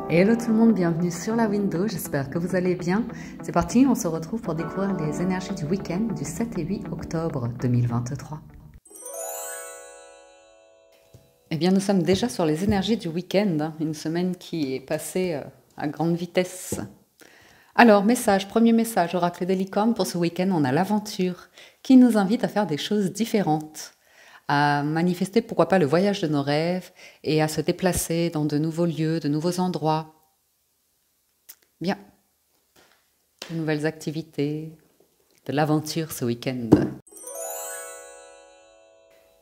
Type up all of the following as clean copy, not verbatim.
Hello tout le monde, bienvenue sur la window, j'espère que vous allez bien. C'est parti, on se retrouve pour découvrir les énergies du week-end du 7 et 8 octobre 2023. Eh bien, nous sommes déjà sur les énergies du week-end, une semaine qui est passée à grande vitesse. Alors, premier message, oracle des licornes, pour ce week-end, on a l'aventure qui nous invite à faire des choses différentes, à manifester pourquoi pas le voyage de nos rêves et à se déplacer dans de nouveaux lieux, de nouveaux endroits. Bien, de nouvelles activités, de l'aventure ce week-end.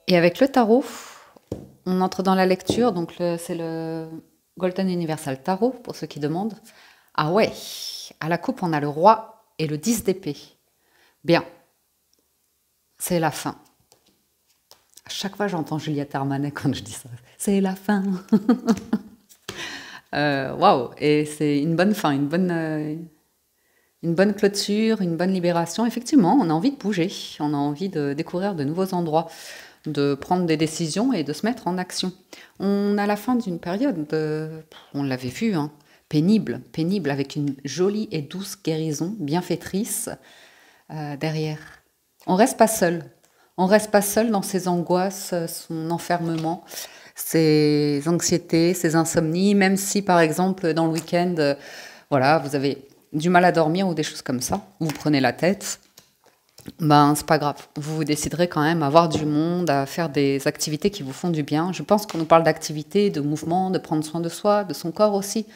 Et avec le tarot, on entre dans la lecture, donc c'est le Golden Universal Tarot, pour ceux qui demandent. Ah ouais, à la coupe, on a le roi et le 10 d'épée. Bien, c'est la fin. À chaque fois, j'entends Juliette Armanet quand je dis ça. C'est la fin. Waouh, et c'est une bonne fin, une bonne clôture, une bonne libération. Effectivement, on a envie de bouger, on a envie de découvrir de nouveaux endroits, de prendre des décisions et de se mettre en action. On a la fin d'une période, on l'avait vu, hein, pénible, avec une jolie et douce guérison bienfaitrice derrière. On reste pas seul. On reste pas seul dans ses angoisses, son enfermement, ses anxiétés, ses insomnies, même si par exemple dans le week-end, voilà, vous avez du mal à dormir ou des choses comme ça, vous prenez la tête, ben c'est pas grave. Vous déciderez quand même à voir du monde, à faire des activités qui vous font du bien. Je pense qu'on nous parle d'activités, de mouvements, de prendre soin de soi, de son corps aussi,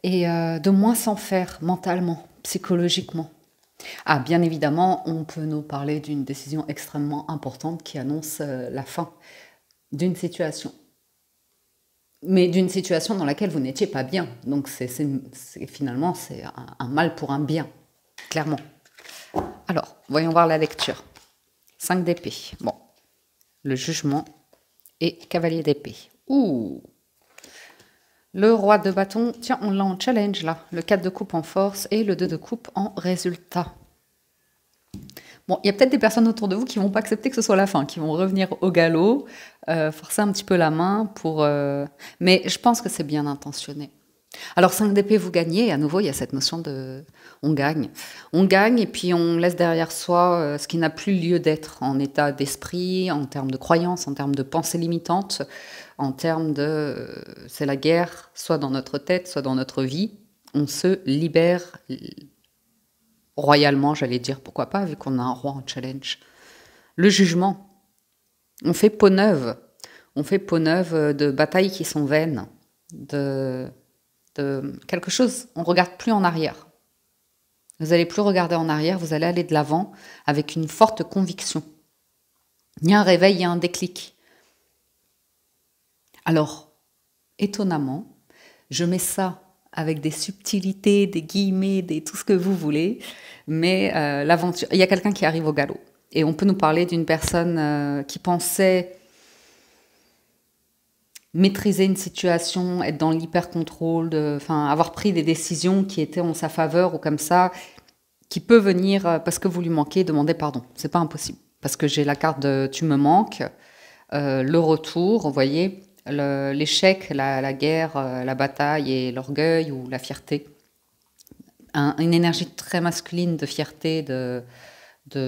et de moins s'en faire mentalement, psychologiquement. Ah, bien évidemment, on peut nous parler d'une décision extrêmement importante qui annonce la fin d'une situation. Mais d'une situation dans laquelle vous n'étiez pas bien. Donc finalement, c'est un mal pour un bien, clairement. Alors, voyons voir la lecture. 5 d'épée. Bon, le jugement et cavalier d'épée. Ouh! Le roi de bâton, tiens, on l'a en challenge là. Le 4 de coupe en force et le 2 de coupe en résultat. Bon, il y a peut-être des personnes autour de vous qui ne vont pas accepter que ce soit la fin, qui vont revenir au galop, forcer un petit peu la main pour... Mais je pense que c'est bien intentionné. Alors 5 d'épée, vous gagnez, et à nouveau, il y a cette notion de... On gagne. On gagne et puis on laisse derrière soi ce qui n'a plus lieu d'être en état d'esprit, en termes de croyances, en termes de pensées limitantes, en termes de... c'est la guerre, soit dans notre tête, soit dans notre vie. On se libère royalement, j'allais dire, pourquoi pas, vu qu'on a un roi en challenge. Le jugement. On fait peau neuve. On fait peau neuve de batailles qui sont vaines, de quelque chose. On ne regarde plus en arrière. Vous n'allez plus regarder en arrière, vous allez aller de l'avant avec une forte conviction. Il y a un réveil, il y a un déclic. Alors, étonnamment, je mets ça avec des subtilités, des guillemets, tout ce que vous voulez, mais l'aventure, il y a quelqu'un qui arrive au galop. Et on peut nous parler d'une personne qui pensait maîtriser une situation, être dans l'hyper-contrôle, avoir pris des décisions qui étaient en sa faveur ou comme ça, qui peut venir, parce que vous lui manquez, demander pardon. C'est pas impossible. Parce que j'ai la carte de « tu me manques », le retour, vous voyez, l'échec, la guerre, la bataille et l'orgueil ou la fierté. Une énergie très masculine de fierté, de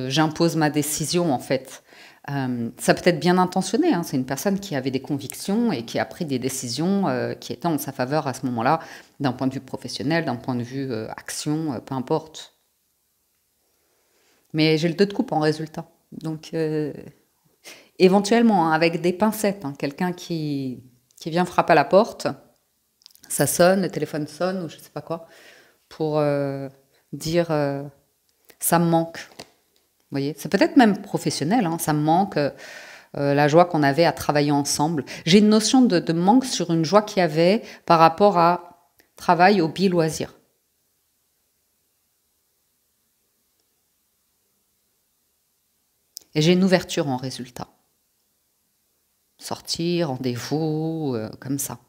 j'impose ma décision en fait. Ça peut être bien intentionné, hein. C'est une personne qui avait des convictions et qui a pris des décisions qui étaient en sa faveur à ce moment-là, d'un point de vue professionnel, d'un point de vue action, peu importe. Mais j'ai le 2 de coupe en résultat. Donc, éventuellement, hein, avec des pincettes, hein, quelqu'un qui vient frapper à la porte, ça sonne, le téléphone sonne ou je ne sais pas quoi, pour dire ça me manque. Vous voyez, c'est peut-être même professionnel, hein, ça me manque la joie qu'on avait à travailler ensemble. J'ai une notion de manque sur une joie qu'il y avait par rapport à travail, hobby, loisir. Et j'ai une ouverture en résultat. Sortir, rendez-vous, comme ça.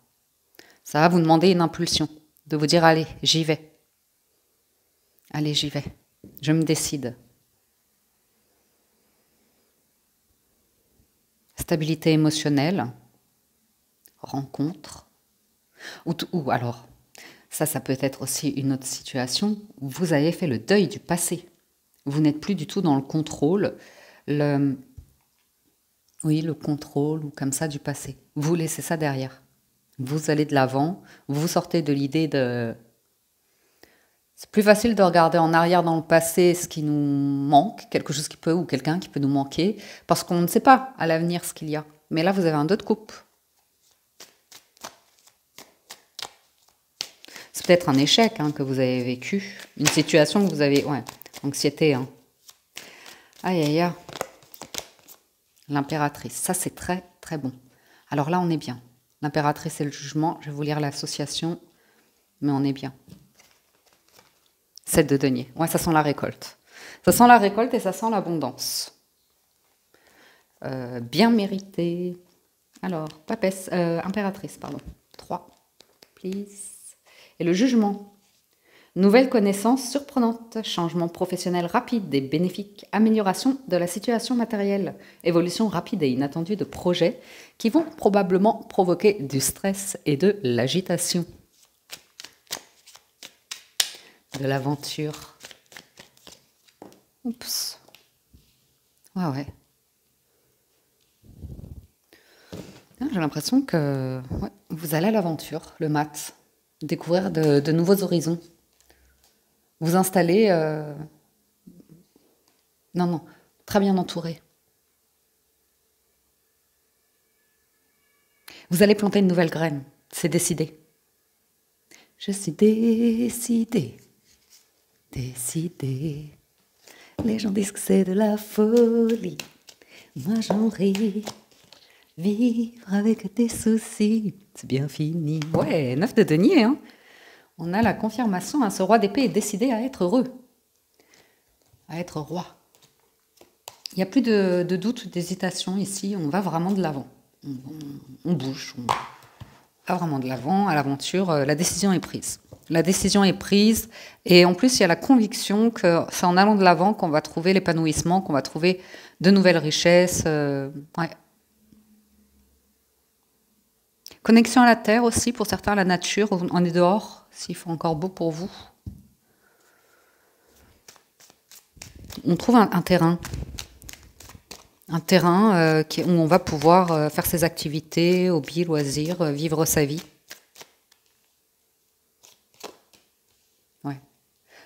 Ça va vous demander une impulsion, de vous dire allez, j'y vais. Allez, j'y vais. Je me décide. Stabilité émotionnelle, rencontre. Ou alors, ça peut être aussi une autre situation. Vous avez fait le deuil du passé. Vous n'êtes plus du tout dans le contrôle, le, oui, le contrôle ou comme ça du passé. Vous laissez ça derrière. Vous allez de l'avant, vous sortez de l'idée de... C'est plus facile de regarder en arrière dans le passé ce qui nous manque, quelque chose qui peut, ou quelqu'un qui peut nous manquer, parce qu'on ne sait pas à l'avenir ce qu'il y a. Mais là, vous avez un 2 de coupe. C'est peut-être un échec que vous avez vécu, une situation que vous avez... Ouais, anxiété. Aïe, aïe, aïe. L'impératrice, ça c'est très très bon. Alors là, on est bien. L'impératrice et le jugement, je vais vous lire l'association, mais on est bien. 7 de denier. Ouais, ça sent la récolte. Ça sent la récolte et ça sent l'abondance. Bien mérité. Alors, papesse, impératrice, pardon. 3, please. Et le jugement. Nouvelle connaissance surprenante, changement professionnel rapide et bénéfique, amélioration de la situation matérielle, évolution rapide et inattendue de projets qui vont probablement provoquer du stress et de l'agitation. De l'aventure. Oups. Ouais. J'ai l'impression que vous allez à l'aventure, le mat. Découvrir de nouveaux horizons. Vous installer... Non, très bien entouré. Vous allez planter une nouvelle graine, c'est décidé. Je suis décidée. Les gens disent que c'est de la folie. Moi j'en ris. Vivre avec tes soucis, c'est bien fini. Ouais, 9 de denier, On a la confirmation, ce roi d'épée est décidé à être heureux. À être roi. Il n'y a plus de doute, d'hésitation ici, on va vraiment de l'avant. On bouge, on va vraiment de l'avant, à l'aventure, la décision est prise. La décision est prise et en plus il y a la conviction que c'est en allant de l'avant qu'on va trouver l'épanouissement, qu'on va trouver de nouvelles richesses. Ouais. Connexion à la terre aussi, pour certains, à la nature. On est dehors, s'il fait encore beau pour vous. On trouve un terrain. Un terrain où on va pouvoir faire ses activités, hobbies, loisirs, vivre sa vie. Ouais.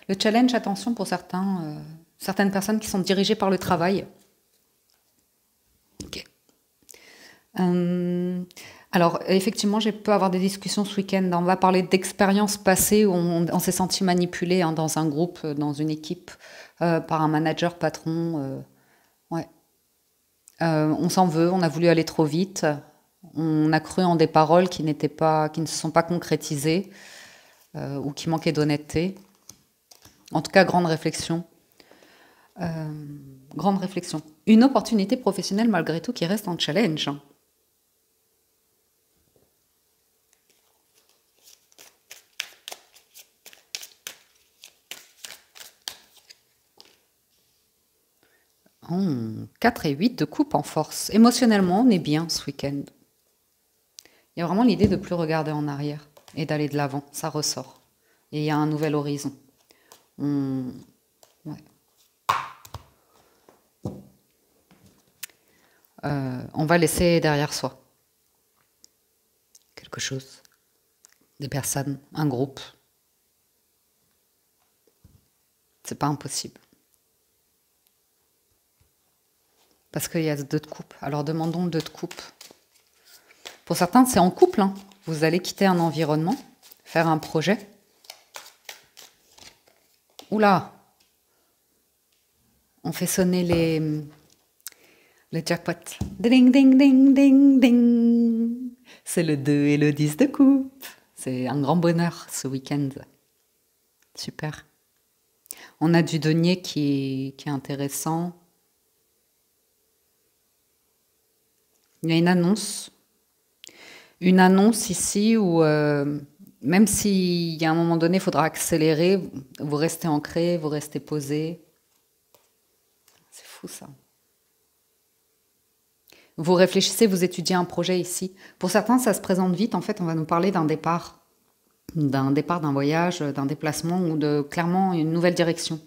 Le challenge, attention pour certaines personnes qui sont dirigées par le travail. Ok. Alors, effectivement, j'ai pu avoir des discussions ce week-end. On va parler d'expériences passées où on s'est senti manipulé dans un groupe, dans une équipe, par un manager, patron. Ouais. On s'en veut, on a voulu aller trop vite. On a cru en des paroles qui ne se sont pas concrétisées ou qui manquaient d'honnêteté. En tout cas, grande réflexion. Grande réflexion. Une opportunité professionnelle, malgré tout, qui reste en challenge. Oh, 4 et 8 de coupe en force. Émotionnellement, on est bien ce week-end. Il y a vraiment l'idée de ne plus regarder en arrière et d'aller de l'avant. Ça ressort. Et il y a un nouvel horizon. Ouais. On va laisser derrière soi quelque chose. Des personnes, un groupe. C'est pas impossible. Parce qu'il y a 2 de coupe. Alors demandons 2 de coupe. Pour certains, c'est en couple. Vous allez quitter un environnement, faire un projet. Oula! On fait sonner les jackpots. Ding, ding, ding, ding, ding. C'est le 2 et le 10 de coupe. C'est un grand bonheur ce week-end. Super. On a du denier qui est intéressant. Il y a une annonce. Une annonce ici où, même s'il y a un moment donné, il faudra accélérer, vous restez ancré, vous restez posé. C'est fou ça. Vous réfléchissez, vous étudiez un projet ici. Pour certains, ça se présente vite. En fait, on va nous parler d'un départ, d'un voyage, d'un déplacement ou de clairement une nouvelle direction.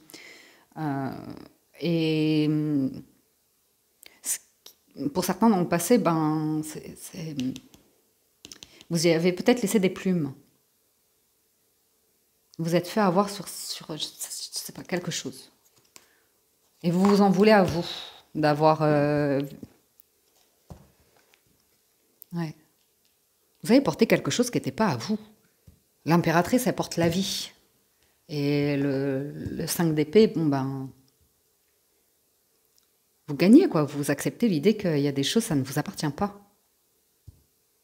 Et pour certains, dans le passé, vous y avez peut-être laissé des plumes. Vous êtes fait avoir sur je sais pas, quelque chose. Et vous vous en voulez à vous d'avoir... Ouais. Vous avez porté quelque chose qui n'était pas à vous. L'impératrice, elle porte la vie. Et le 5 d'épée, vous gagnez, quoi. Vous acceptez l'idée qu'il y a des choses, ça ne vous appartient pas.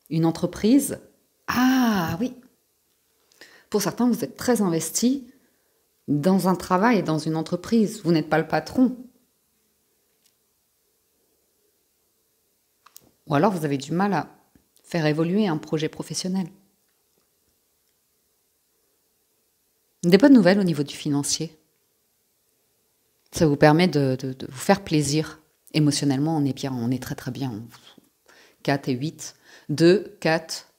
Une entreprise, ah oui. Pour certains, vous êtes très investis dans un travail, dans une entreprise. Vous n'êtes pas le patron. Ou alors, vous avez du mal à faire évoluer un projet professionnel. Des bonnes nouvelles au niveau du financier. Ça vous permet de vous faire plaisir. Émotionnellement, on est bien, on est très très bien. 4 et 8. 2, 4,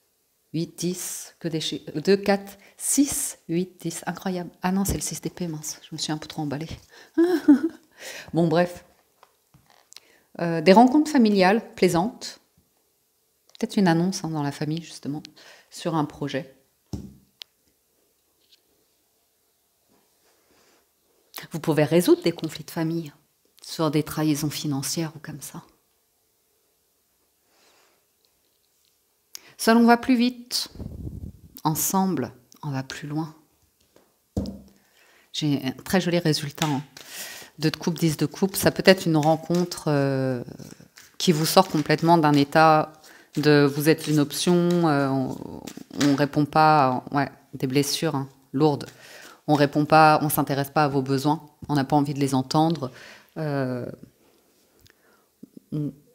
8, 10. Que des chiffres. 2, 4, 6, 8, 10. Incroyable. Ah non, c'est le 6 d'épée, mince. Je me suis un peu trop emballée. Bon, bref. Des rencontres familiales plaisantes. Peut-être une annonce dans la famille, justement, sur un projet. Vous pouvez résoudre des conflits de famille sur des trahisons financières ou comme ça. Seul, on va plus vite. Ensemble, on va plus loin. J'ai un très joli résultat. 2 de coupe, 10 de coupe. Ça peut être une rencontre qui vous sort complètement d'un état de vous êtes une option, on répond pas, des blessures lourdes. On répond pas, on s'intéresse pas à vos besoins, on n'a pas envie de les entendre, ou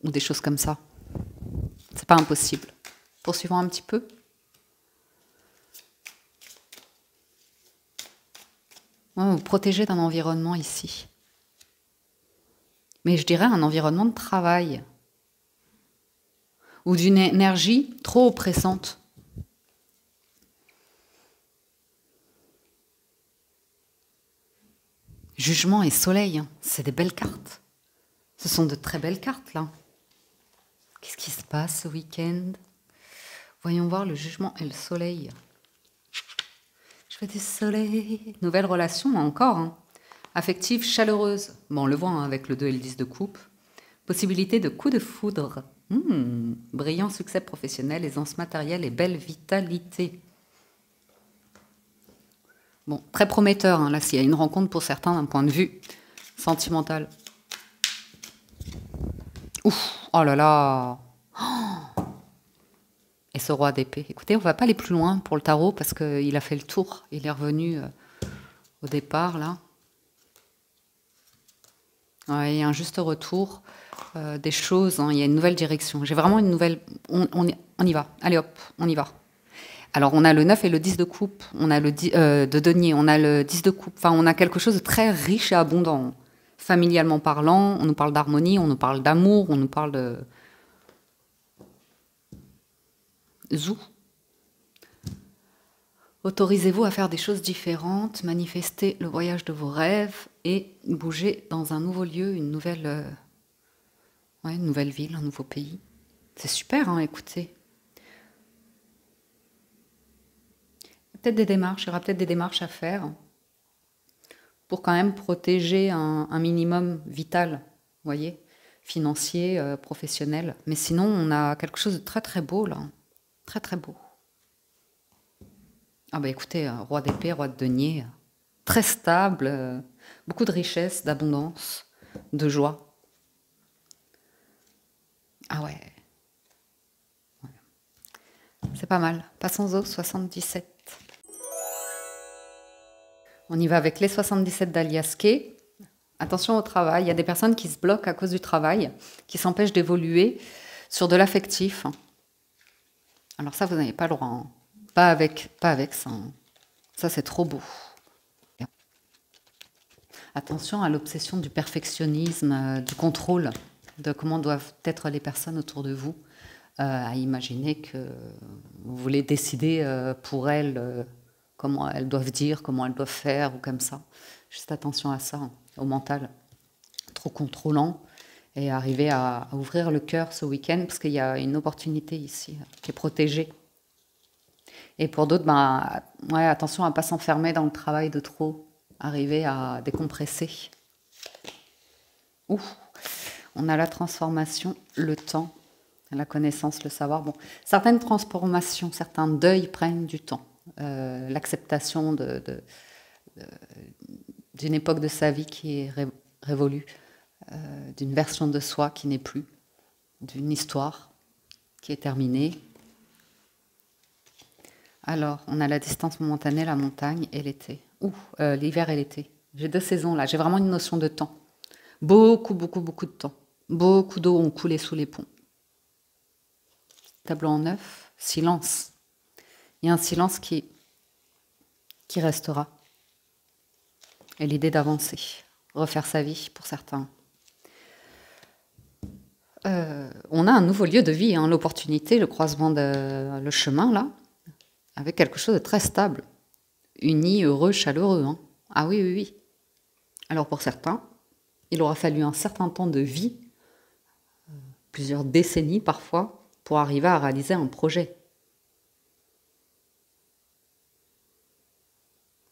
des choses comme ça. C'est pas impossible. Poursuivons un petit peu. Vous protégez d'un environnement ici. Mais je dirais un environnement de travail. Ou d'une énergie trop oppressante. Jugement et soleil, c'est des belles cartes. Ce sont de très belles cartes, là. Qu'est-ce qui se passe ce week-end? Voyons voir le jugement et le soleil. Je veux du soleil. Nouvelle relation, encore. Affective, chaleureuse. Bon, on le voit avec le 2 et le 10 de coupe. Possibilité de coup de foudre. Brillant succès professionnel, aisance matérielle et belle vitalité. Bon, très prometteur, là, s'il y a une rencontre pour certains d'un point de vue sentimental. Ouf, oh là là. Et ce roi d'épée. Écoutez, on ne va pas aller plus loin pour le tarot parce qu'il a fait le tour. Il est revenu au départ, là. Ouais, il y a un juste retour des choses. Il y a une nouvelle direction. J'ai vraiment une nouvelle... On y va. Allez hop, on y va. Alors, on a le 9 et le 10 de coupe. On a le 10 de denier. On a le 10 de coupe. Enfin, on a quelque chose de très riche et abondant. Familialement parlant, on nous parle d'harmonie, on nous parle d'amour, on nous parle de... Zou. Autorisez-vous à faire des choses différentes, manifester le voyage de vos rêves et bouger dans un nouveau lieu, une nouvelle ville, un nouveau pays. C'est super, hein, écoutez. Il y aura peut-être des démarches à faire pour quand même protéger un minimum vital, vous voyez, financier, professionnel. Mais sinon, on a quelque chose de très très beau, là. Très très beau. Ah bah écoutez, roi d'épée, roi de denier, très stable, beaucoup de richesse, d'abondance, de joie. Ah ouais. C'est pas mal. Passons au 77. On y va avec les 77 d'Aliaské. Attention au travail. Il y a des personnes qui se bloquent à cause du travail, qui s'empêchent d'évoluer sur de l'affectif. Alors ça, vous n'avez pas le droit. Hein. Pas avec ça. Hein. Ça, c'est trop beau. Attention à l'obsession du perfectionnisme, du contrôle. de comment doivent être les personnes autour de vous, à imaginer que vous voulez décider pour elles comment elles doivent dire, comment elles doivent faire, ou comme ça. Juste attention à ça, hein, au mental, trop contrôlant, et arriver à ouvrir le cœur ce week-end, parce qu'il y a une opportunité ici qui est protégée. Et pour d'autres, ben, ouais, attention à ne pas s'enfermer dans le travail de trop, arriver à décompresser. Ouh, on a la transformation, le temps, la connaissance, le savoir. Bon, certaines transformations, certains deuils prennent du temps. L'acceptation d'une époque de sa vie qui est révolue, d'une version de soi qui n'est plus, d'une histoire qui est terminée. Alors, on a la distance momentanée, la montagne et l'été. Ouh, l'hiver et l'été. J'ai 2 saisons là, j'ai vraiment une notion de temps. Beaucoup, beaucoup, beaucoup de temps. Beaucoup d'eau ont coulé sous les ponts. Tableau en 9, silence. Il y a un silence qui restera. Et l'idée d'avancer, refaire sa vie pour certains. On a un nouveau lieu de vie, hein, l'opportunité, le croisement, le chemin là, avec quelque chose de très stable. Uni, heureux, chaleureux. Hein. Ah oui, oui, oui. Alors pour certains, il aura fallu un certain temps de vie, plusieurs décennies parfois, pour arriver à réaliser un projet.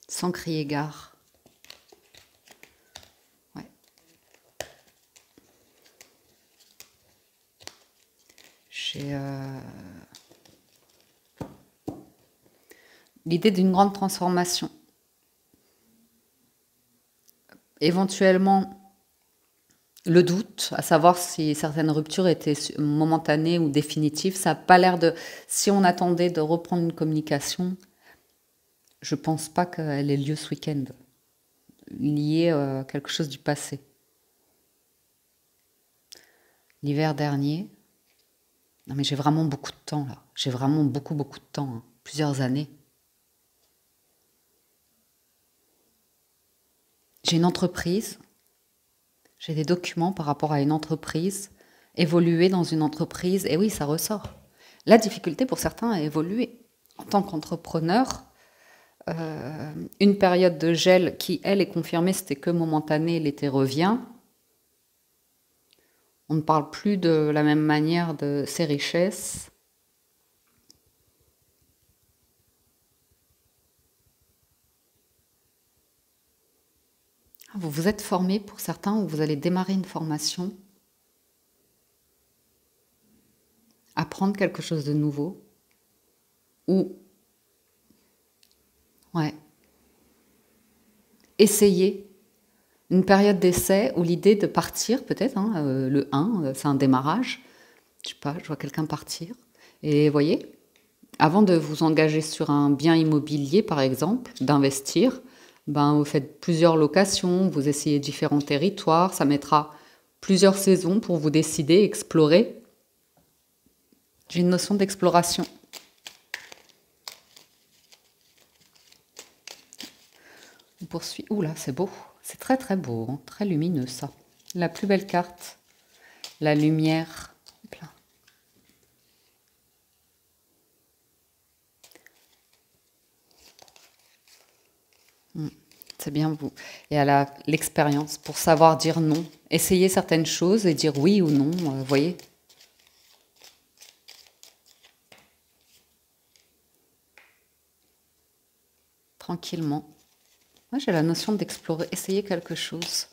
Sans crier gare. Ouais. J'ai l'idée d'une grande transformation. Éventuellement, le doute, à savoir si certaines ruptures étaient momentanées ou définitives, ça n'a pas l'air de... Si on attendait de reprendre une communication, je ne pense pas qu'elle ait lieu ce week-end, liée à quelque chose du passé. L'hiver dernier, non mais j'ai vraiment beaucoup de temps là, j'ai vraiment beaucoup, beaucoup de temps, hein, plusieurs années. J'ai une entreprise, j'ai des documents par rapport à une entreprise, évoluer dans une entreprise, et oui, ça ressort. La difficulté pour certains à évoluer. En tant qu'entrepreneur, une période de gel qui, elle, est confirmée, c'était que momentané, l'été revient. On ne parle plus de la même manière de ses richesses. Vous vous êtes formé pour certains ou vous allez démarrer une formation, apprendre quelque chose de nouveau ou essayer une période d'essai ou l'idée de partir peut-être, hein, le 1, c'est un démarrage, je sais pas, je vois quelqu'un partir et vous voyez, avant de vous engager sur un bien immobilier par exemple, d'investir, ben, vous faites plusieurs locations, vous essayez différents territoires, ça mettra plusieurs saisons pour vous décider, explorer. J'ai une notion d'exploration. On poursuit. Ouh là, c'est beau. C'est très très beau, hein, très lumineux ça. La plus belle carte, la lumière. Hop là. C'est bien vous. Et à l'expérience, pour savoir dire non. Essayer certaines choses et dire oui ou non, vous voyez. Tranquillement. Moi, j'ai la notion d'explorer, essayer quelque chose.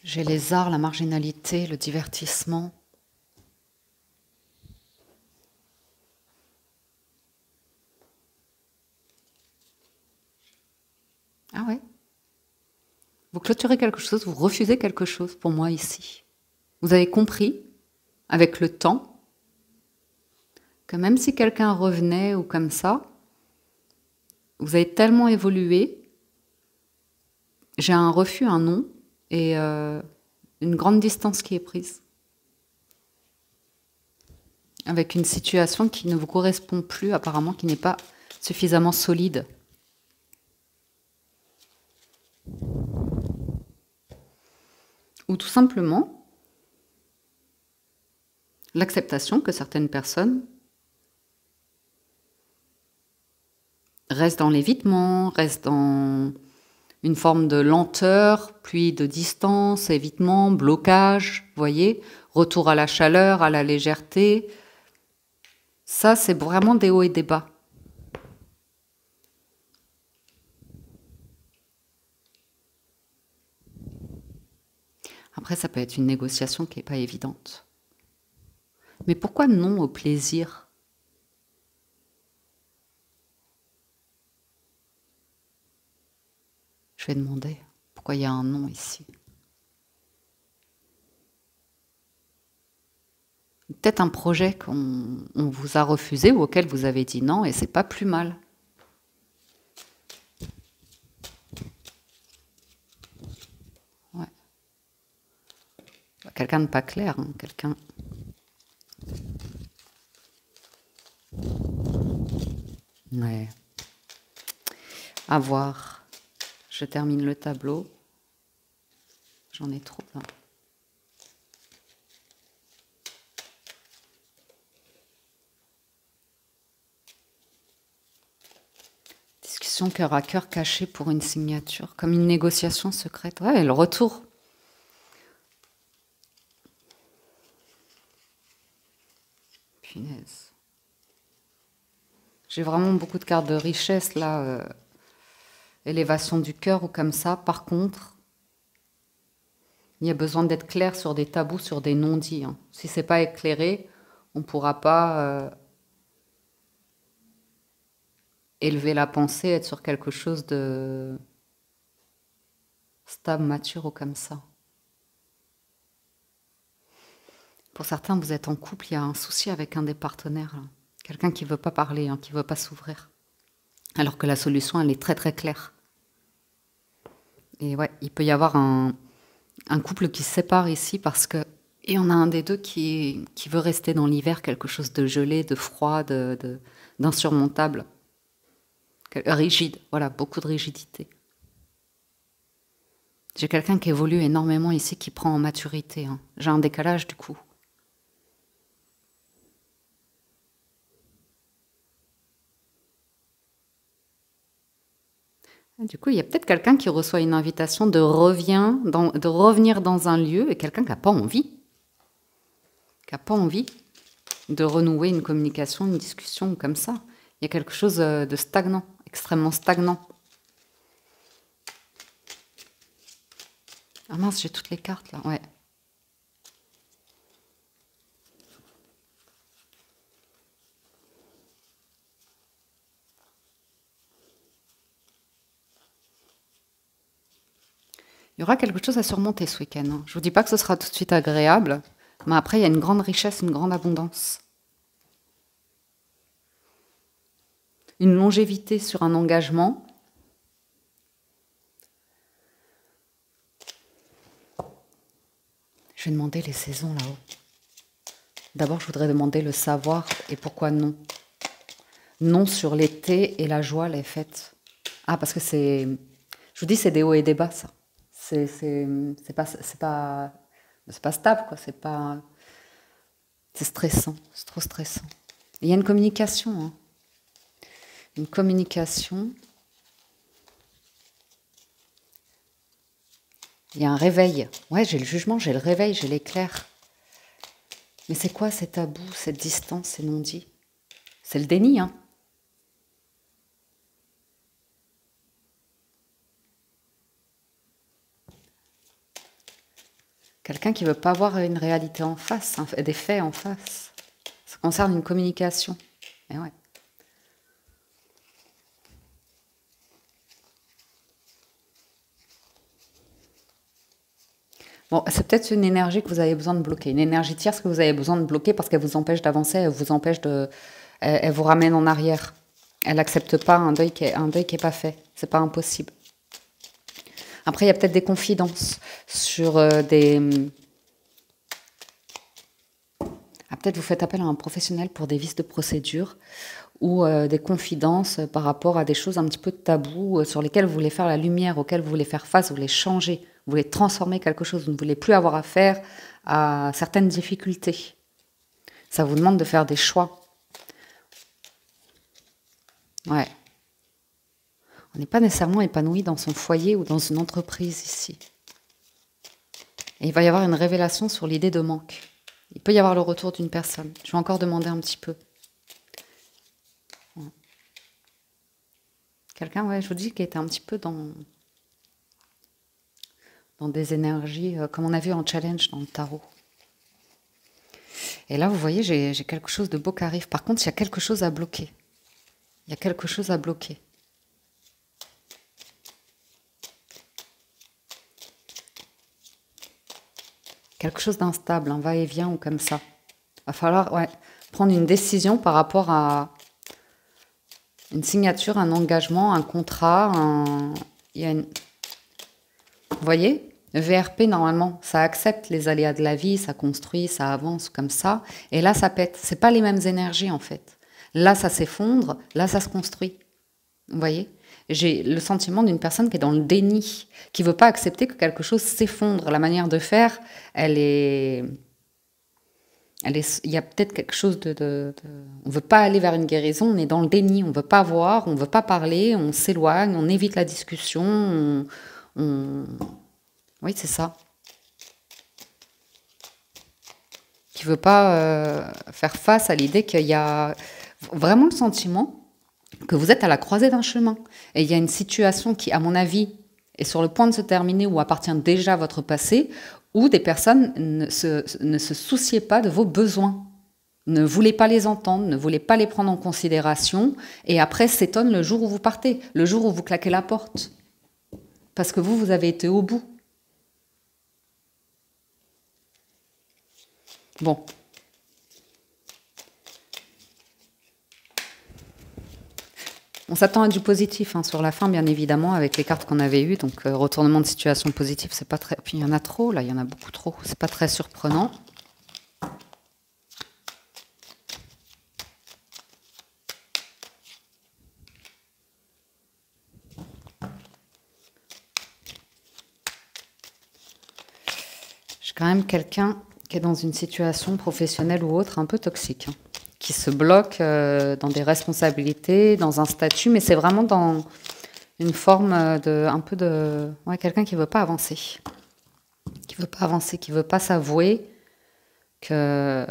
J'ai les arts, la marginalité, le divertissement. Ah ouais. Vous clôturez quelque chose, vous refusez quelque chose pour moi ici. Vous avez compris, avec le temps, que même si quelqu'un revenait ou comme ça, vous avez tellement évolué, j'ai un refus, un non, et une grande distance qui est prise. avec une situation qui ne vous correspond plus, apparemment, qui n'est pas suffisamment solide. Ou tout simplement, l'acceptation que certaines personnes restent dans l'évitement, restent dans une forme de lenteur, puis de distance, évitement, blocage, vous voyez, retour à la chaleur, à la légèreté. Ça, c'est vraiment des hauts et des bas. Après, ça peut être une négociation qui n'est pas évidente. Mais pourquoi non au plaisir ? Je vais demander pourquoi il y a un non ici. Peut-être un projet qu'on vous a refusé ou auquel vous avez dit non et c'est pas plus mal. Ouais. Quelqu'un de pas clair, hein, quelqu'un. Ouais. À voir. Je termine le tableau. J'en ai trop là. Discussion cœur à cœur cachée pour une signature, comme une négociation secrète. Ouais, le retour. Punaise. J'ai vraiment beaucoup de cartes de richesse là. Élévation du cœur ou comme ça. Par contre, il y a besoin d'être clair sur des tabous, sur des non-dits. Hein. Si c'est pas éclairé, on ne pourra pas élever la pensée, être sur quelque chose de stable, mature ou comme ça. Pour certains, vous êtes en couple, il y a un souci avec un des partenaires. Là. Quelqu'un qui ne veut pas parler, hein, qui ne veut pas s'ouvrir. Alors que la solution, elle est très très claire. Et ouais, il peut y avoir un couple qui se sépare ici parce que il y en a un des deux qui veut rester dans l'hiver, quelque chose de gelé, de froid, d'insurmontable. Rigide, voilà, beaucoup de rigidité. J'ai quelqu'un qui évolue énormément ici, qui prend en maturité. Hein. J'ai un décalage du coup. Du coup, il y a peut-être quelqu'un qui reçoit une invitation de revenir dans un lieu et quelqu'un qui n'a pas envie. Qui n'a pas envie de renouer une communication, une discussion comme ça. Il y a quelque chose de stagnant, extrêmement stagnant. Ah mince, j'ai toutes les cartes là, ouais. Il y aura quelque chose à surmonter ce week-end. Hein. Je ne vous dis pas que ce sera tout de suite agréable, mais après, il y a une grande richesse, une grande abondance. Une longévité sur un engagement. Je vais demander les saisons là-haut. D'abord, je voudrais demander le savoir et pourquoi non. Non sur l'été et la joie, les fêtes. Ah, parce que c'est... Je vous dis, c'est des hauts et des bas, ça. C'est pas stable, quoi. C'est stressant. C'est trop stressant. Et il y a une communication, hein. Une communication. Il y a un réveil. Ouais, j'ai le jugement, j'ai le réveil, j'ai l'éclair. Mais c'est quoi ces tabous, cette distance, ces non-dits? C'est le déni, hein. Quelqu'un qui ne veut pas voir une réalité en face, hein, des faits en face. Ça concerne une communication. Et ouais. Bon, c'est peut-être une énergie que vous avez besoin de bloquer, une énergie tierce que vous avez besoin de bloquer parce qu'elle vous empêche d'avancer, elle vous ramène en arrière. Elle n'accepte pas un deuil qui est pas fait. C'est pas impossible. Après, il y a peut-être des confidences sur des... Peut-être vous faites appel à un professionnel pour des vices de procédure ou des confidences par rapport à des choses un petit peu taboues sur lesquelles vous voulez faire la lumière, auxquelles vous voulez faire face, vous voulez changer, vous voulez transformer quelque chose, vous ne voulez plus avoir affaire à certaines difficultés. Ça vous demande de faire des choix. Ouais. On n'est pas nécessairement épanoui dans son foyer ou dans une entreprise ici. Et il va y avoir une révélation sur l'idée de manque. Il peut y avoir le retour d'une personne. Je vais encore demander un petit peu. Ouais. Quelqu'un, ouais, je vous dis, qui était un petit peu dans des énergies, comme on a vu en challenge dans le tarot. Et là, vous voyez, j'ai quelque chose de beau qui arrive. Par contre, il y a quelque chose à bloquer. Il y a quelque chose à bloquer. Quelque chose d'instable, un va-et-vient ou comme ça. Il va falloir prendre une décision par rapport à une signature, un engagement, un contrat. Il y a une... Vous voyez, le VRP, normalement, ça accepte les aléas de la vie, ça construit, ça avance comme ça. Et là, ça pète. C'est pas les mêmes énergies, en fait. Là, ça s'effondre, là, ça se construit. Vous voyez? J'ai le sentiment d'une personne qui est dans le déni, qui ne veut pas accepter que quelque chose s'effondre. La manière de faire, il y a peut-être quelque chose on ne veut pas aller vers une guérison, on est dans le déni, on ne veut pas voir, on ne veut pas parler, on s'éloigne, on évite la discussion. Oui, c'est ça. Qui ne veut pas faire face à l'idée qu'il y a vraiment le sentiment que vous êtes à la croisée d'un chemin. Et il y a une situation qui, à mon avis, est sur le point de se terminer ou appartient déjà à votre passé, où des personnes ne se souciaient pas de vos besoins, ne voulaient pas les entendre, ne voulaient pas les prendre en considération, et après s'étonnent le jour où vous partez, le jour où vous claquez la porte. Parce que vous avez été au bout. Bon. On s'attend à du positif sur la fin, bien évidemment, avec les cartes qu'on avait eues. Donc, retournement de situation positif, c'est pas très... Puis, il y en a trop, là, il y en a beaucoup trop. C'est pas très surprenant. J'ai quand même quelqu'un qui est dans une situation professionnelle ou autre un peu toxique, qui se bloque dans des responsabilités, dans un statut, mais c'est vraiment dans une forme quelqu'un qui veut pas avancer, qui veut pas s'avouer que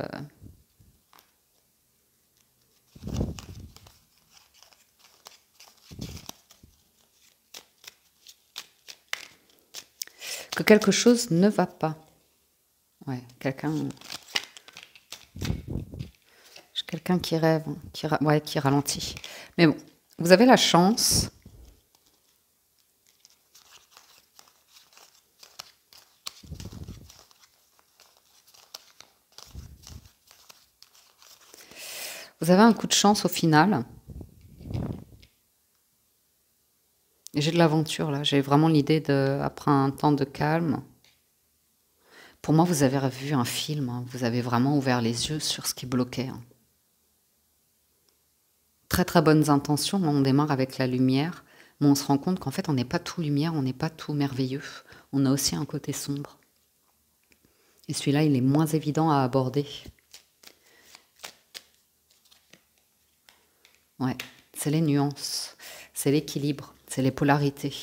quelque chose ne va pas. Ouais, quelqu'un qui rêve, qui ralentit. Mais bon, vous avez la chance. Vous avez un coup de chance au final. J'ai de l'aventure là. J'ai vraiment l'idée après un temps de calme. Pour moi, vous avez vu un film. Vous avez vraiment ouvert les yeux sur ce qui bloquait. Très très bonnes intentions, on démarre avec la lumière, mais on se rend compte qu'en fait on n'est pas tout lumière, on n'est pas tout merveilleux, on a aussi un côté sombre. Et celui-là, il est moins évident à aborder. Ouais, c'est les nuances, c'est l'équilibre, c'est les polarités.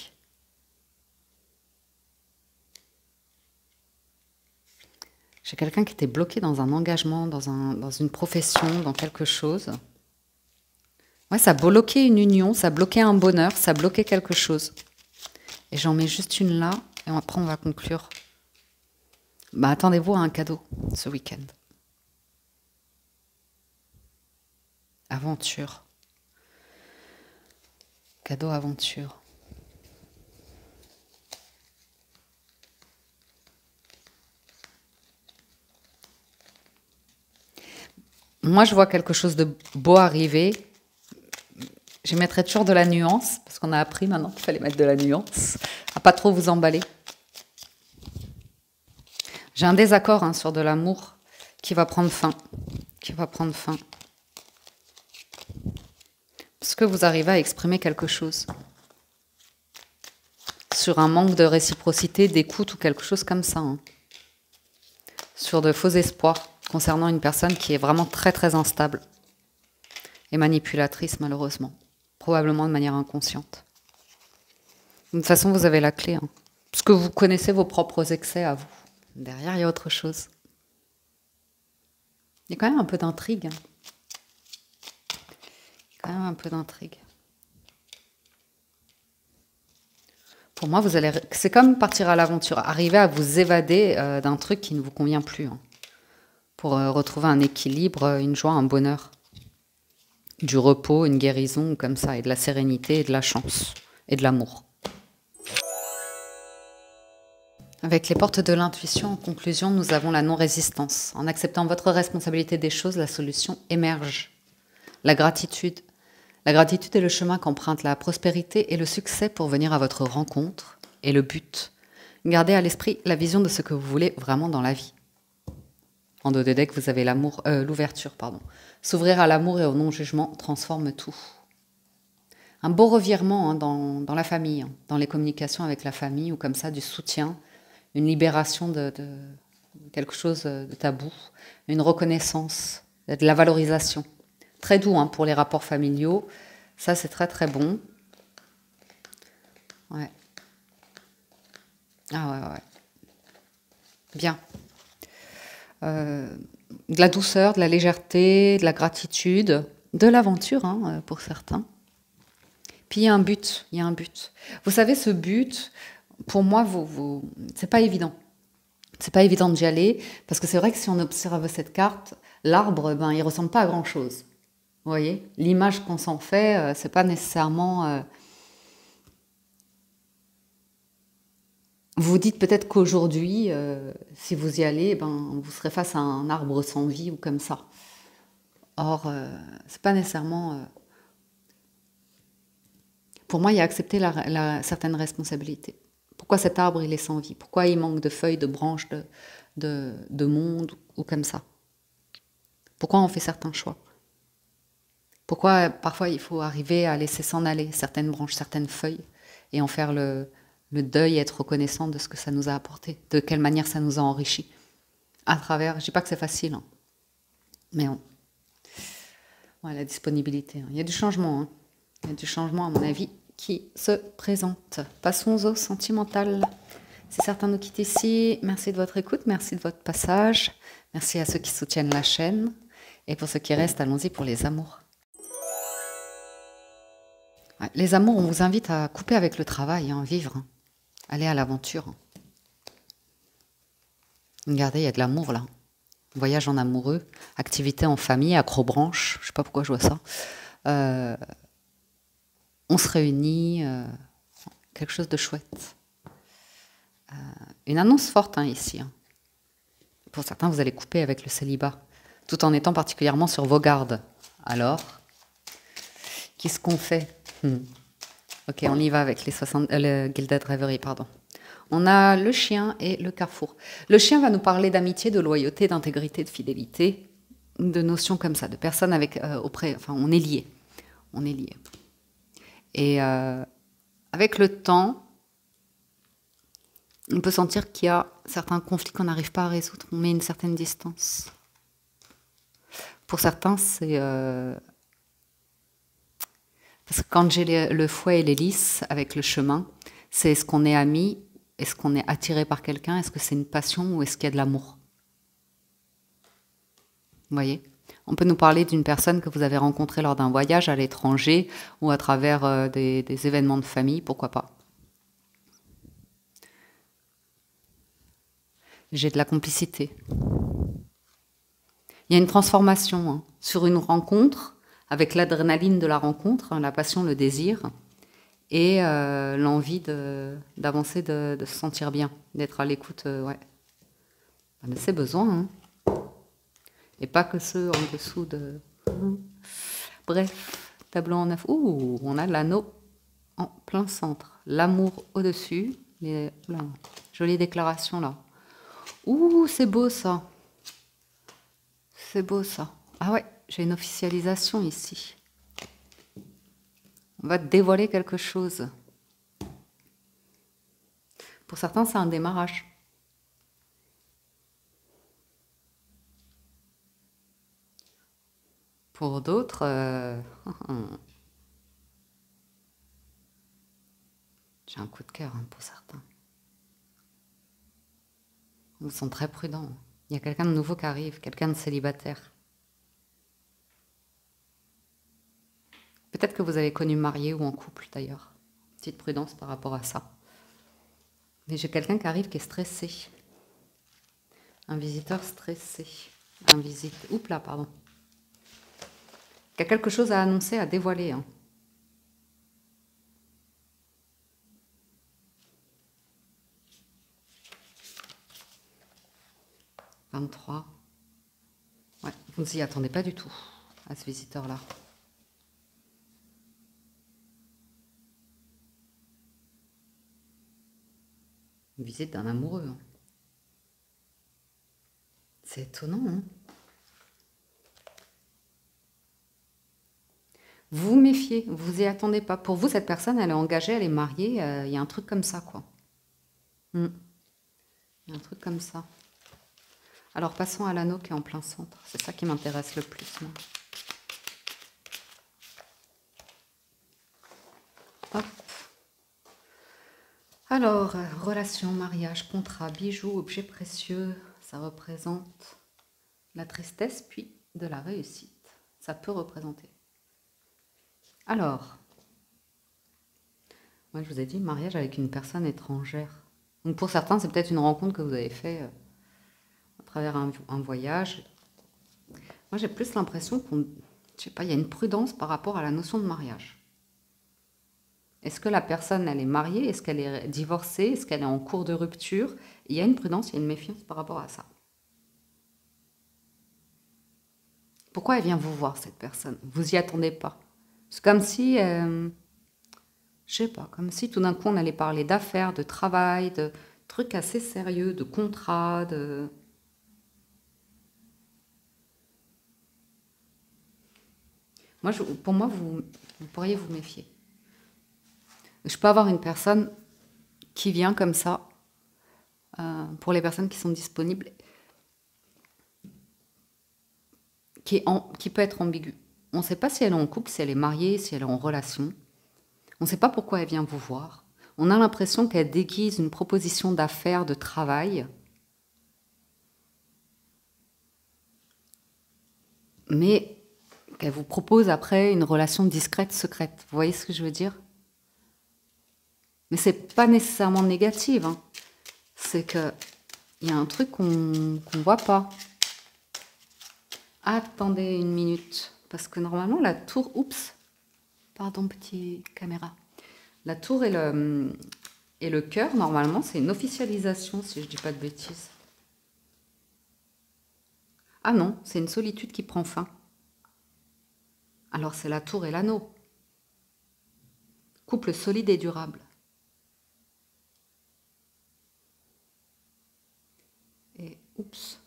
J'ai quelqu'un qui était bloqué dans un engagement, dans une profession, dans quelque chose. Ouais, ça bloquait une union, ça bloquait un bonheur, ça bloquait quelque chose. Et j'en mets juste une là, et après on va conclure. Attendez-vous à un cadeau ce week-end. Aventure. Cadeau aventure. Moi, je vois quelque chose de beau arriver. Je mettrai toujours de la nuance, parce qu'on a appris maintenant qu'il fallait mettre de la nuance, à pas trop vous emballer. J'ai un désaccord sur de l'amour qui va prendre fin. Qui va prendre fin. Parce que vous arrivez à exprimer quelque chose. Sur un manque de réciprocité, d'écoute ou quelque chose comme ça. Hein. Sur de faux espoirs concernant une personne qui est vraiment très très instable. Et manipulatrice malheureusement. Probablement de manière inconsciente. De toute façon, vous avez la clé. Hein. Parce que vous connaissez vos propres excès à vous. Derrière, il y a autre chose. Il y a quand même un peu d'intrigue. Hein. Il y a quand même un peu d'intrigue. Pour moi, c'est comme partir à l'aventure. Arriver à vous évader d'un truc qui ne vous convient plus. Hein. Pour retrouver un équilibre, une joie, un bonheur. Du repos, une guérison, comme ça. Et de la sérénité et de la chance. Et de l'amour. Avec les portes de l'intuition, en conclusion, nous avons la non-résistance. En acceptant votre responsabilité des choses, la solution émerge. La gratitude. La gratitude est le chemin qu'emprunte la prospérité et le succès pour venir à votre rencontre. Et le but. Gardez à l'esprit la vision de ce que vous voulez vraiment dans la vie. En dos de deck, vous avez l'ouverture. S'ouvrir à l'amour et au non-jugement transforme tout. Un beau revirement hein, dans la famille, hein, dans les communications avec la famille ou comme ça, du soutien. Une libération de quelque chose de tabou, une reconnaissance, de la valorisation. Très doux hein, pour les rapports familiaux. Ça, c'est très très bon. Ouais. Ah ouais. Bien. De la douceur, de la légèreté, de la gratitude, de l'aventure hein, pour certains. Puis il y a un but. Vous savez, ce but... Pour moi, c'est pas évident. C'est pas évident d'y aller, parce que c'est vrai que si on observe cette carte, l'arbre, il ressemble pas à grand-chose. Vous voyez ? L'image qu'on s'en fait, c'est pas nécessairement... Vous vous dites peut-être qu'aujourd'hui, si vous y allez, vous serez face à un arbre sans vie ou comme ça. Or, c'est pas nécessairement... Pour moi, il y a accepter certaines responsabilités. Pourquoi cet arbre il est sans vie? Pourquoi il manque de feuilles, de branches, de monde ou comme ça? Pourquoi on fait certains choix? Pourquoi parfois il faut arriver à laisser s'en aller certaines branches, certaines feuilles et en faire le deuil et être reconnaissant de ce que ça nous a apporté, de quelle manière ça nous a enrichi. À travers, je dis pas que c'est facile, hein, mais la disponibilité. Hein. Il y a du changement, hein. Il y a du changement à mon avis qui se présente. Passons au sentimental. Si certains nous quittent ici, merci de votre écoute, merci de votre passage, merci à ceux qui soutiennent la chaîne, et pour ceux qui restent, allons-y pour les amours. Ouais, les amours, on vous invite à couper avec le travail, hein, vivre, hein. Aller à l'aventure. Regardez, il y a de l'amour là. Voyage en amoureux, activité en famille, accrobranche, je sais pas pourquoi je vois ça. On se réunit, quelque chose de chouette. Une annonce forte hein, ici. Hein. Pour certains, vous allez couper avec le célibat, tout en étant particulièrement sur vos gardes. Alors, qu'est-ce qu'on fait Ok, on y va avec le Gilded Reverie, pardon. On a le chien et le carrefour. Le chien va nous parler d'amitié, de loyauté, d'intégrité, de fidélité, de notions comme ça, de personnes avec on est liés. On est liés. Et avec le temps, on peut sentir qu'il y a certains conflits qu'on n'arrive pas à résoudre. On met une certaine distance. Pour certains, c'est... Parce que quand j'ai le fouet et l'hélice avec le chemin, c'est est-ce qu'on est amis, est-ce qu'on est attiré par quelqu'un, est-ce que c'est une passion ou est-ce qu'il y a de l'amour? Vous voyez? On peut nous parler d'une personne que vous avez rencontrée lors d'un voyage à l'étranger ou à travers des événements de famille, pourquoi pas. J'ai de la complicité. Il y a une transformation hein, sur une rencontre, avec l'adrénaline de la rencontre, hein, la passion, le désir, et l'envie d'avancer, de se sentir bien, d'être à l'écoute. Ouais. Mais c'est besoin, hein. Et pas que ceux en dessous de... Bref, tableau en 9. Ouh, on a l'anneau en plein centre. L'amour au-dessus. Jolie déclaration là. Ouh, c'est beau ça. C'est beau ça. Ah ouais, j'ai une officialisation ici. On va te dévoiler quelque chose. Pour certains, c'est un démarrage. Pour d'autres, j'ai un coup de cœur pour certains. Ils sont très prudents. Il y a quelqu'un de nouveau qui arrive, quelqu'un de célibataire. Peut-être que vous avez connu marié ou en couple d'ailleurs. Petite prudence par rapport à ça. Mais j'ai quelqu'un qui arrive qui est stressé. Un visiteur stressé. Oups là, pardon. Il y a quelque chose à annoncer, à dévoiler. Hein. « 23. Ouais, vous n'y attendez pas du tout à ce visiteur-là. Une visite d'un amoureux. Hein. C'est étonnant, hein. Vous vous méfiez, vous y attendez pas. Pour vous, cette personne, elle est engagée, elle est mariée, il y a un truc comme ça, quoi. Il y a un truc comme ça. Alors, passons à l'anneau qui est en plein centre. C'est ça qui m'intéresse le plus, moi. Hop. Alors, relation, mariage, contrat, bijoux, objets précieux, ça représente la tristesse puis de la réussite. Ça peut représenter. Alors, moi je vous ai dit mariage avec une personne étrangère. Donc pour certains, c'est peut-être une rencontre que vous avez fait à travers un voyage. Moi j'ai plus l'impression je sais pas, il y a une prudence par rapport à la notion de mariage. Est-ce que la personne, elle est mariée? Est-ce qu'elle est divorcée? Est-ce qu'elle est en cours de rupture? Il y a une prudence, il y a une méfiance par rapport à ça. Pourquoi elle vient vous voir, cette personne? Vous y attendez pas. C'est comme si, je sais pas, comme si tout d'un coup on allait parler d'affaires, de travail, de trucs assez sérieux, de contrats, de... Moi, pour moi, vous pourriez vous méfier. Je peux avoir une personne qui vient comme ça, pour les personnes qui sont disponibles, qui peut être ambiguë. On ne sait pas si elle est en couple, si elle est mariée, si elle est en relation. On ne sait pas pourquoi elle vient vous voir. On a l'impression qu'elle déguise une proposition d'affaires, de travail. Mais qu'elle vous propose après une relation discrète, secrète. Vous voyez ce que je veux dire? Mais c'est pas nécessairement négatif. Hein. C'est qu'il y a un truc qu'on ne voit pas. Attendez une minute. Parce que normalement, la tour... Oups. Pardon, petite caméra. La tour et le cœur, normalement, c'est une officialisation, si je dis pas de bêtises. Ah non, c'est une solitude qui prend fin. Alors c'est la tour et l'anneau. Couple solide et durable. Et oups.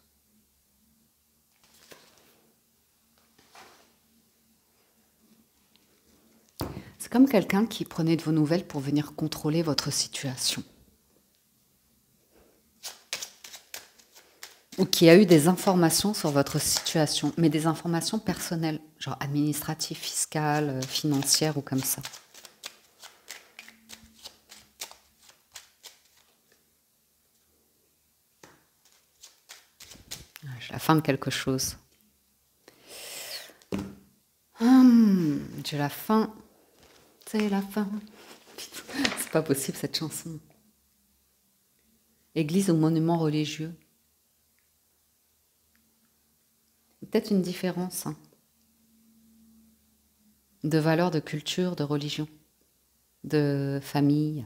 C'est comme quelqu'un qui prenait de vos nouvelles pour venir contrôler votre situation. Ou qui a eu des informations sur votre situation, mais des informations personnelles, genre administratives, fiscales, financières ou comme ça. J'ai la fin de quelque chose. J'ai la fin. C'est la fin. C'est pas possible cette chanson. Église ou monument religieux. Peut-être une différence hein, de valeurs, de culture, de religion, de famille,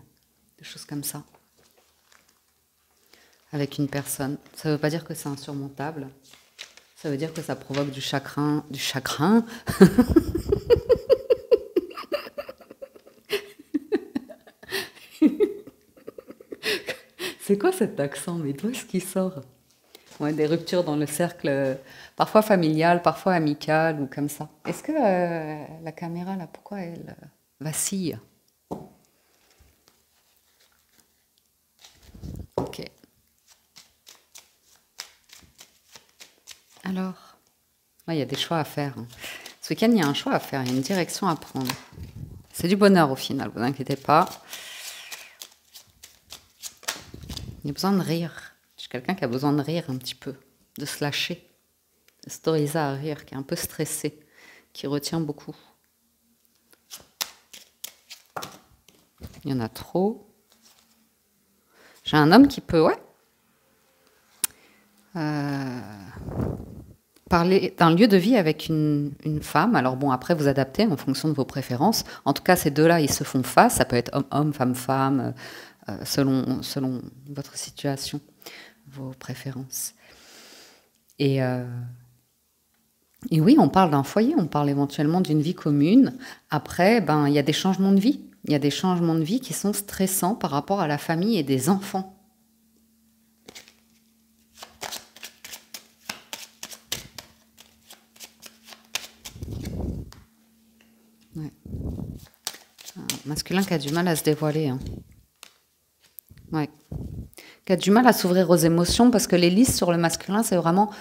des choses comme ça. Avec une personne. Ça ne veut pas dire que c'est insurmontable. Ça veut dire que ça provoque du chagrin. Du chagrin. C'est quoi cet accent? Mais d'où est-ce qu'il sort? Ouais, des ruptures dans le cercle, parfois familial, parfois amical ou comme ça. Est-ce que la caméra, là, pourquoi elle vacille? Ok. Alors, ouais, il y a des choix à faire, hein. Ce week-end, il y a un choix à faire, il y a une direction à prendre. C'est du bonheur au final, vous inquiétez pas. Il y a besoin de rire. Je suis quelqu'un qui a besoin de rire un petit peu, de se lâcher, de s'autoriser à rire, qui est un peu stressé, qui retient beaucoup. Il y en a trop. J'ai un homme qui peut, ouais, parler d'un lieu de vie avec une femme. Alors bon, après, vous adaptez en fonction de vos préférences. En tout cas, ces deux-là, ils se font face. Ça peut être homme-homme, femme-femme, selon votre situation, vos préférences. Et, euh, et oui, on parle d'un foyer, on parle éventuellement d'une vie commune. Après, ben, il y a des changements de vie. Il y a des changements de vie qui sont stressants par rapport à la famille et des enfants. Ouais. Un masculin qui a du mal à se dévoiler, hein. Ouais. Qui a du mal à s'ouvrir aux émotions parce que les listes sur le masculin, c'est vraiment...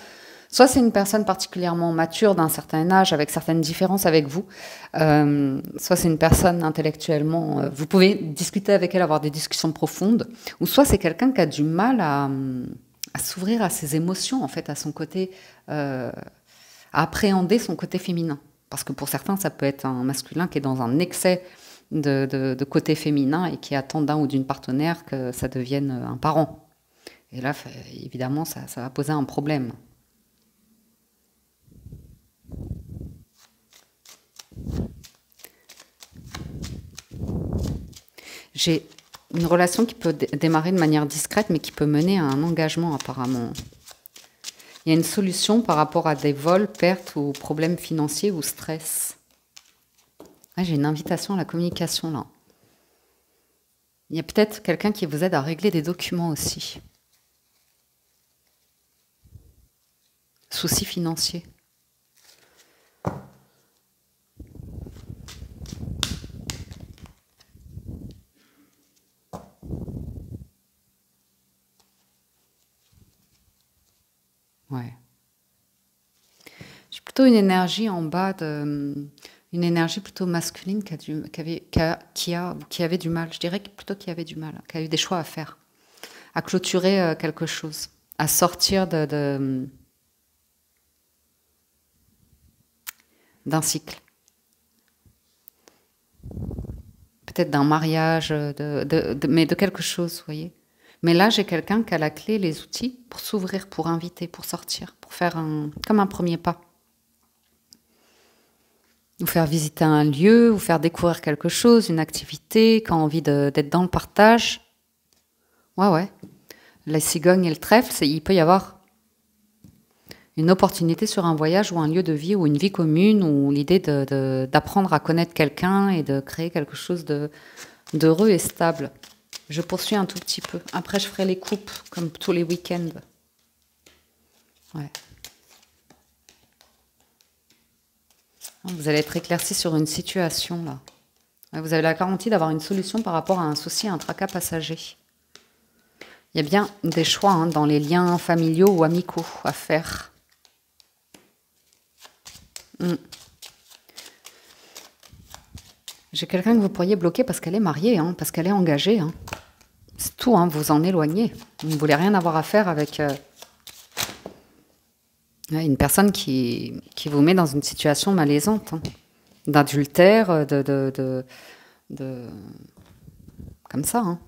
Soit c'est une personne particulièrement mature d'un certain âge, avec certaines différences avec vous, soit c'est une personne intellectuellement... vous pouvez discuter avec elle, avoir des discussions profondes, ou soit c'est quelqu'un qui a du mal à s'ouvrir à ses émotions, en fait, à son côté... à appréhender son côté féminin. Parce que pour certains, ça peut être un masculin qui est dans un excès de côté féminin et qui attend d'un ou d'une partenaire que ça devienne un parent. Et là, évidemment, ça va poser un problème. J'ai une relation qui peut démarrer de manière discrète, mais qui peut mener à un engagement apparemment. Il y a une solution par rapport à des vols, pertes ou problèmes financiers ou stress. Ah, j'ai une invitation à la communication là. Il y a peut-être quelqu'un qui vous aide à régler des documents aussi. Soucis financiers. Ouais. J'ai plutôt une énergie en bas une énergie plutôt masculine qui avait du mal. Je dirais plutôt qui avait du mal, qui a eu des choix à faire, à clôturer quelque chose, à sortir d'un cycle. Peut-être d'un mariage, mais de quelque chose, vous voyez. Mais là, j'ai quelqu'un qui a la clé, les outils pour s'ouvrir, pour inviter, pour sortir, pour faire comme un premier pas. Vous faire visiter un lieu, vous faire découvrir quelque chose, une activité, qui a envie d'être dans le partage. Ouais, ouais. La cigogne et le trèfle, il peut y avoir une opportunité sur un voyage ou un lieu de vie ou une vie commune ou l'idée d'apprendre à connaître quelqu'un et de créer quelque chose d'heureux et stable. Je poursuis un tout petit peu. Après, je ferai les coupes comme tous les week-ends. Ouais. Vous allez être éclairci sur une situation, là. Vous avez la garantie d'avoir une solution par rapport à un souci, un tracas passager. Il y a bien des choix dans les liens familiaux ou amicaux à faire. J'ai quelqu'un que vous pourriez bloquer parce qu'elle est mariée, parce qu'elle est engagée. C'est tout, vous en éloignez. Vous ne voulez rien avoir à faire avec... une personne qui vous met dans une situation malaisante, d'adultère, comme ça.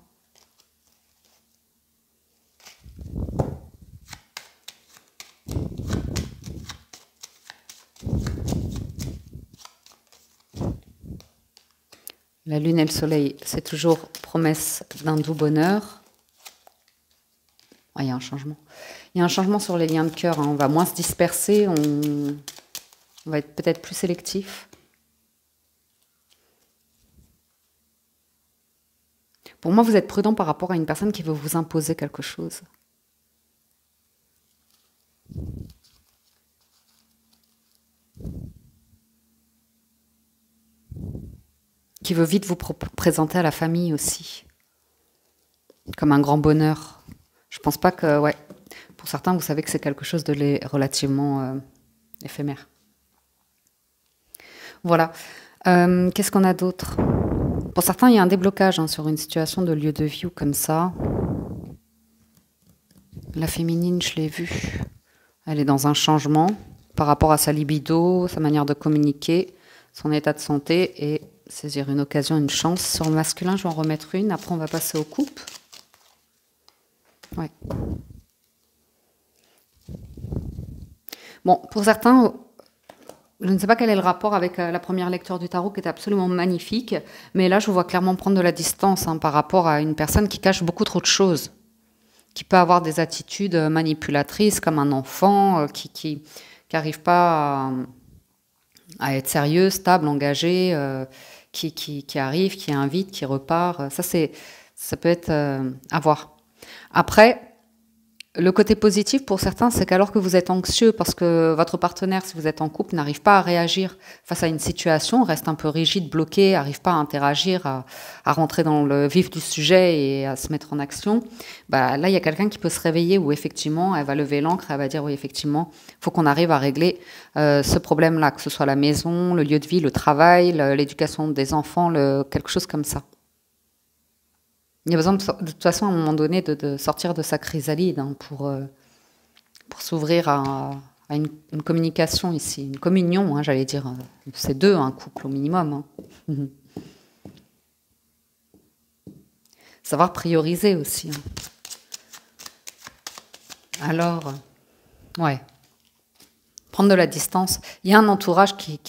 La lune et le soleil, c'est toujours promesse d'un doux bonheur. Il y a un changement. Il y a un changement sur les liens de cœur. On va moins se disperser, on va être peut-être plus sélectif. Pour moi, vous êtes prudent par rapport à une personne qui veut vous imposer quelque chose. qui veut vite vous présenter à la famille aussi, comme un grand bonheur. Je pense pas que, ouais, pour certains, vous savez que c'est quelque chose de relativement éphémère. Voilà. Qu'est-ce qu'on a d'autre? Pour certains, il y a un déblocage hein, sur une situation de lieu de vie ou comme ça. La féminine, je l'ai vue. Elle est dans un changement par rapport à sa libido, sa manière de communiquer, son état de santé et saisir une occasion, une chance. Sur le masculin, je vais en remettre une. Après, on va passer aux coupes. Ouais. Bon, pour certains, je ne sais pas quel est le rapport avec la première lecture du tarot qui est absolument magnifique, mais là, je vous vois clairement prendre de la distance hein, par rapport à une personne qui cache beaucoup trop de choses, qui peut avoir des attitudes manipulatrices comme un enfant, qui n'arrive pas à être sérieux, stable, engagé, qui arrive, qui invite, qui repart. Ça peut être à voir. Après, le côté positif pour certains, c'est qu'alors que vous êtes anxieux parce que votre partenaire, si vous êtes en couple, n'arrive pas à réagir face à une situation, reste un peu rigide, bloqué, n'arrive pas à interagir, à rentrer dans le vif du sujet et à se mettre en action, bah, là, il y a quelqu'un qui peut se réveiller où effectivement, elle va lever l'ancre, elle va dire oui, effectivement, il faut qu'on arrive à régler ce problème-là, que ce soit la maison, le lieu de vie, le travail, l'éducation des enfants, quelque chose comme ça. Il y a besoin de toute façon à un moment donné de sortir de sa chrysalide hein, pour s'ouvrir à une communication ici, une communion, hein, j'allais dire. C'est deux, un couple au minimum. Hein. Savoir prioriser aussi. Hein. Alors, ouais, prendre de la distance. Il y a un entourage qui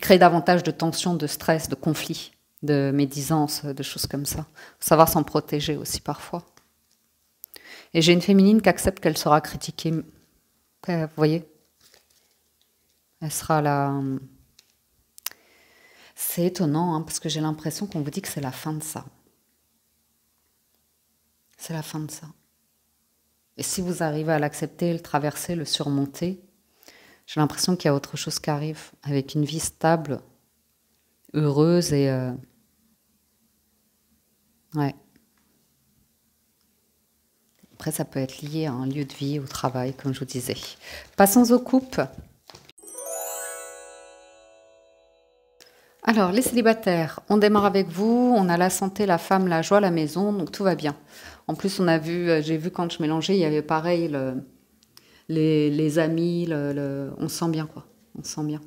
crée davantage de tension, de stress, de conflit, de médisance, de choses comme ça. Faut savoir s'en protéger aussi parfois. Et j'ai une féminine qui accepte qu'elle sera critiquée. Vous voyez? Elle sera là. C'est étonnant, hein, parce que j'ai l'impression qu'on vous dit que c'est la fin de ça. C'est la fin de ça. Et si vous arrivez à l'accepter, le traverser, le surmonter, j'ai l'impression qu'il y a autre chose qui arrive, avec une vie stable, heureuse et... Ouais. Après, ça peut être lié à un lieu de vie, au travail, comme je vous disais. Passons aux coupes. Alors, les célibataires, on démarre avec vous. On a la santé, la femme, la joie, la maison, donc tout va bien. En plus, j'ai vu quand je mélangeais, il y avait pareil, les amis, on se sent bien, quoi. On se sent bien.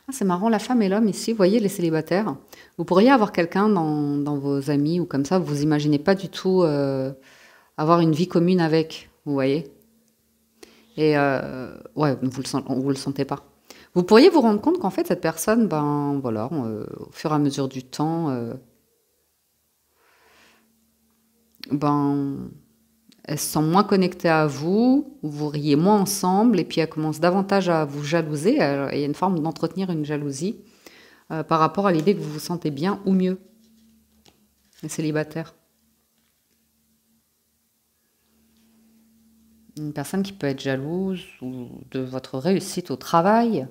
Ah, c'est marrant, la femme et l'homme ici, vous voyez les célibataires. Vous pourriez avoir quelqu'un dans vos amis ou comme ça, vous imaginez pas du tout avoir une vie commune avec, vous voyez. Et ouais, vous le sentez pas. Vous pourriez vous rendre compte qu'en fait cette personne, ben voilà, au fur et à mesure du temps, ben elle se sent moins connectée à vous, vous riez moins ensemble, et puis elle commence davantage à vous jalouser. Il y a une forme d'entretenir une jalousie par rapport à l'idée que vous vous sentez bien ou mieux, les célibataires. Une personne qui peut être jalouse ou de votre réussite au travail,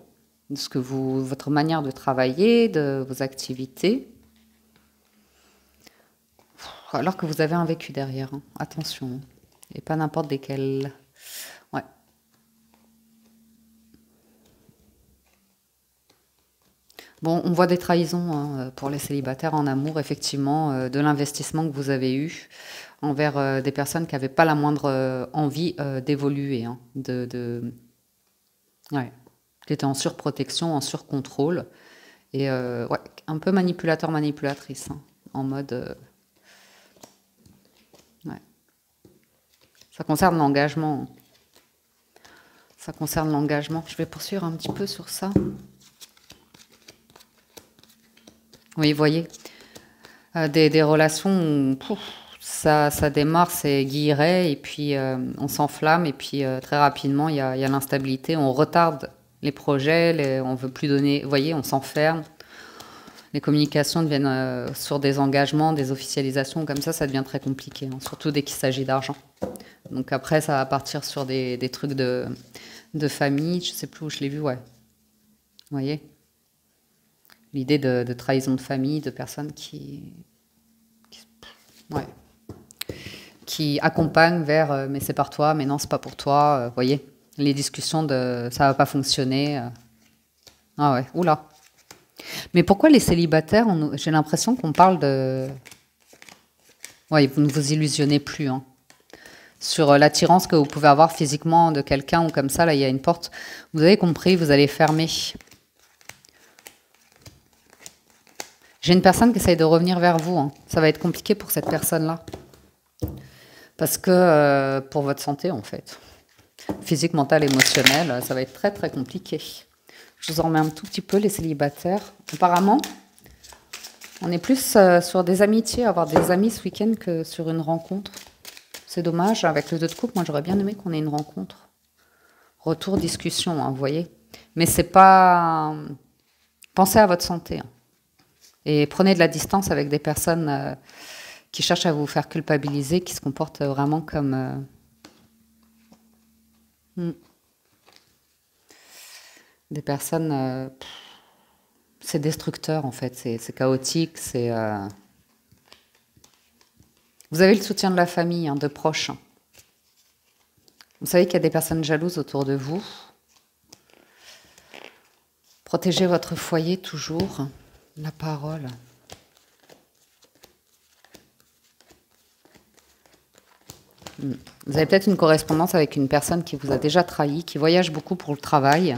de votre manière de travailler, de vos activités, alors que vous avez un vécu derrière. Hein. Attention. Et pas n'importe desquels. Ouais. Bon, on voit des trahisons hein, pour les célibataires en amour, effectivement, de l'investissement que vous avez eu envers des personnes qui n'avaient pas la moindre envie d'évoluer, hein, ouais, qui étaient en surprotection, en surcontrôle, et ouais, un peu manipulateur, manipulatrice, hein, en mode... ouais. Ça concerne l'engagement. Ça concerne l'engagement. Je vais poursuivre un petit peu sur ça. Oui, vous voyez, des relations où ça démarre, c'est guilleret, et puis on s'enflamme, et puis très rapidement, il y a l'instabilité, on retarde les projets, on ne veut plus donner, vous voyez, on s'enferme. Les communications deviennent sur des engagements, des officialisations, comme ça devient très compliqué, hein, surtout dès qu'il s'agit d'argent. Donc après, ça va partir sur des trucs de famille. Je sais plus où je l'ai vu, ouais. Vous voyez? L'idée de trahison de famille, de personnes ouais, qui accompagnent vers mais c'est par toi, mais non, c'est pas pour toi. Vous voyez? Les discussions de ça va pas fonctionner. Ah ouais, oula. Mais pourquoi les célibataires, j'ai l'impression qu'on parle de... Ouais, vous ne vous illusionnez plus, hein. Sur l'attirance que vous pouvez avoir physiquement de quelqu'un ou comme ça, là, il y a une porte. Vous avez compris, vous allez fermer. J'ai une personne qui essaye de revenir vers vous, hein. Ça va être compliqué pour cette personne-là. Parce que pour votre santé, en fait. Physique, mentale, émotionnelle, ça va être très, très compliqué. Je vous en remets un tout petit peu, les célibataires. Apparemment, on est plus sur des amitiés, avoir des amis ce week-end que sur une rencontre. C'est dommage, avec le 2 de coupe, moi j'aurais bien aimé qu'on ait une rencontre. Retour, discussion, hein, vous voyez. Mais c'est pas... Pensez à votre santé. Hein. Et prenez de la distance avec des personnes qui cherchent à vous faire culpabiliser, qui se comportent vraiment comme... Des personnes... c'est destructeur en fait, c'est chaotique, c'est... Vous avez le soutien de la famille, hein, de proches. Vous savez qu'il y a des personnes jalouses autour de vous. Protégez votre foyer toujours. La parole. Vous avez peut-être une correspondance avec une personne qui vous a déjà trahi, qui voyage beaucoup pour le travail.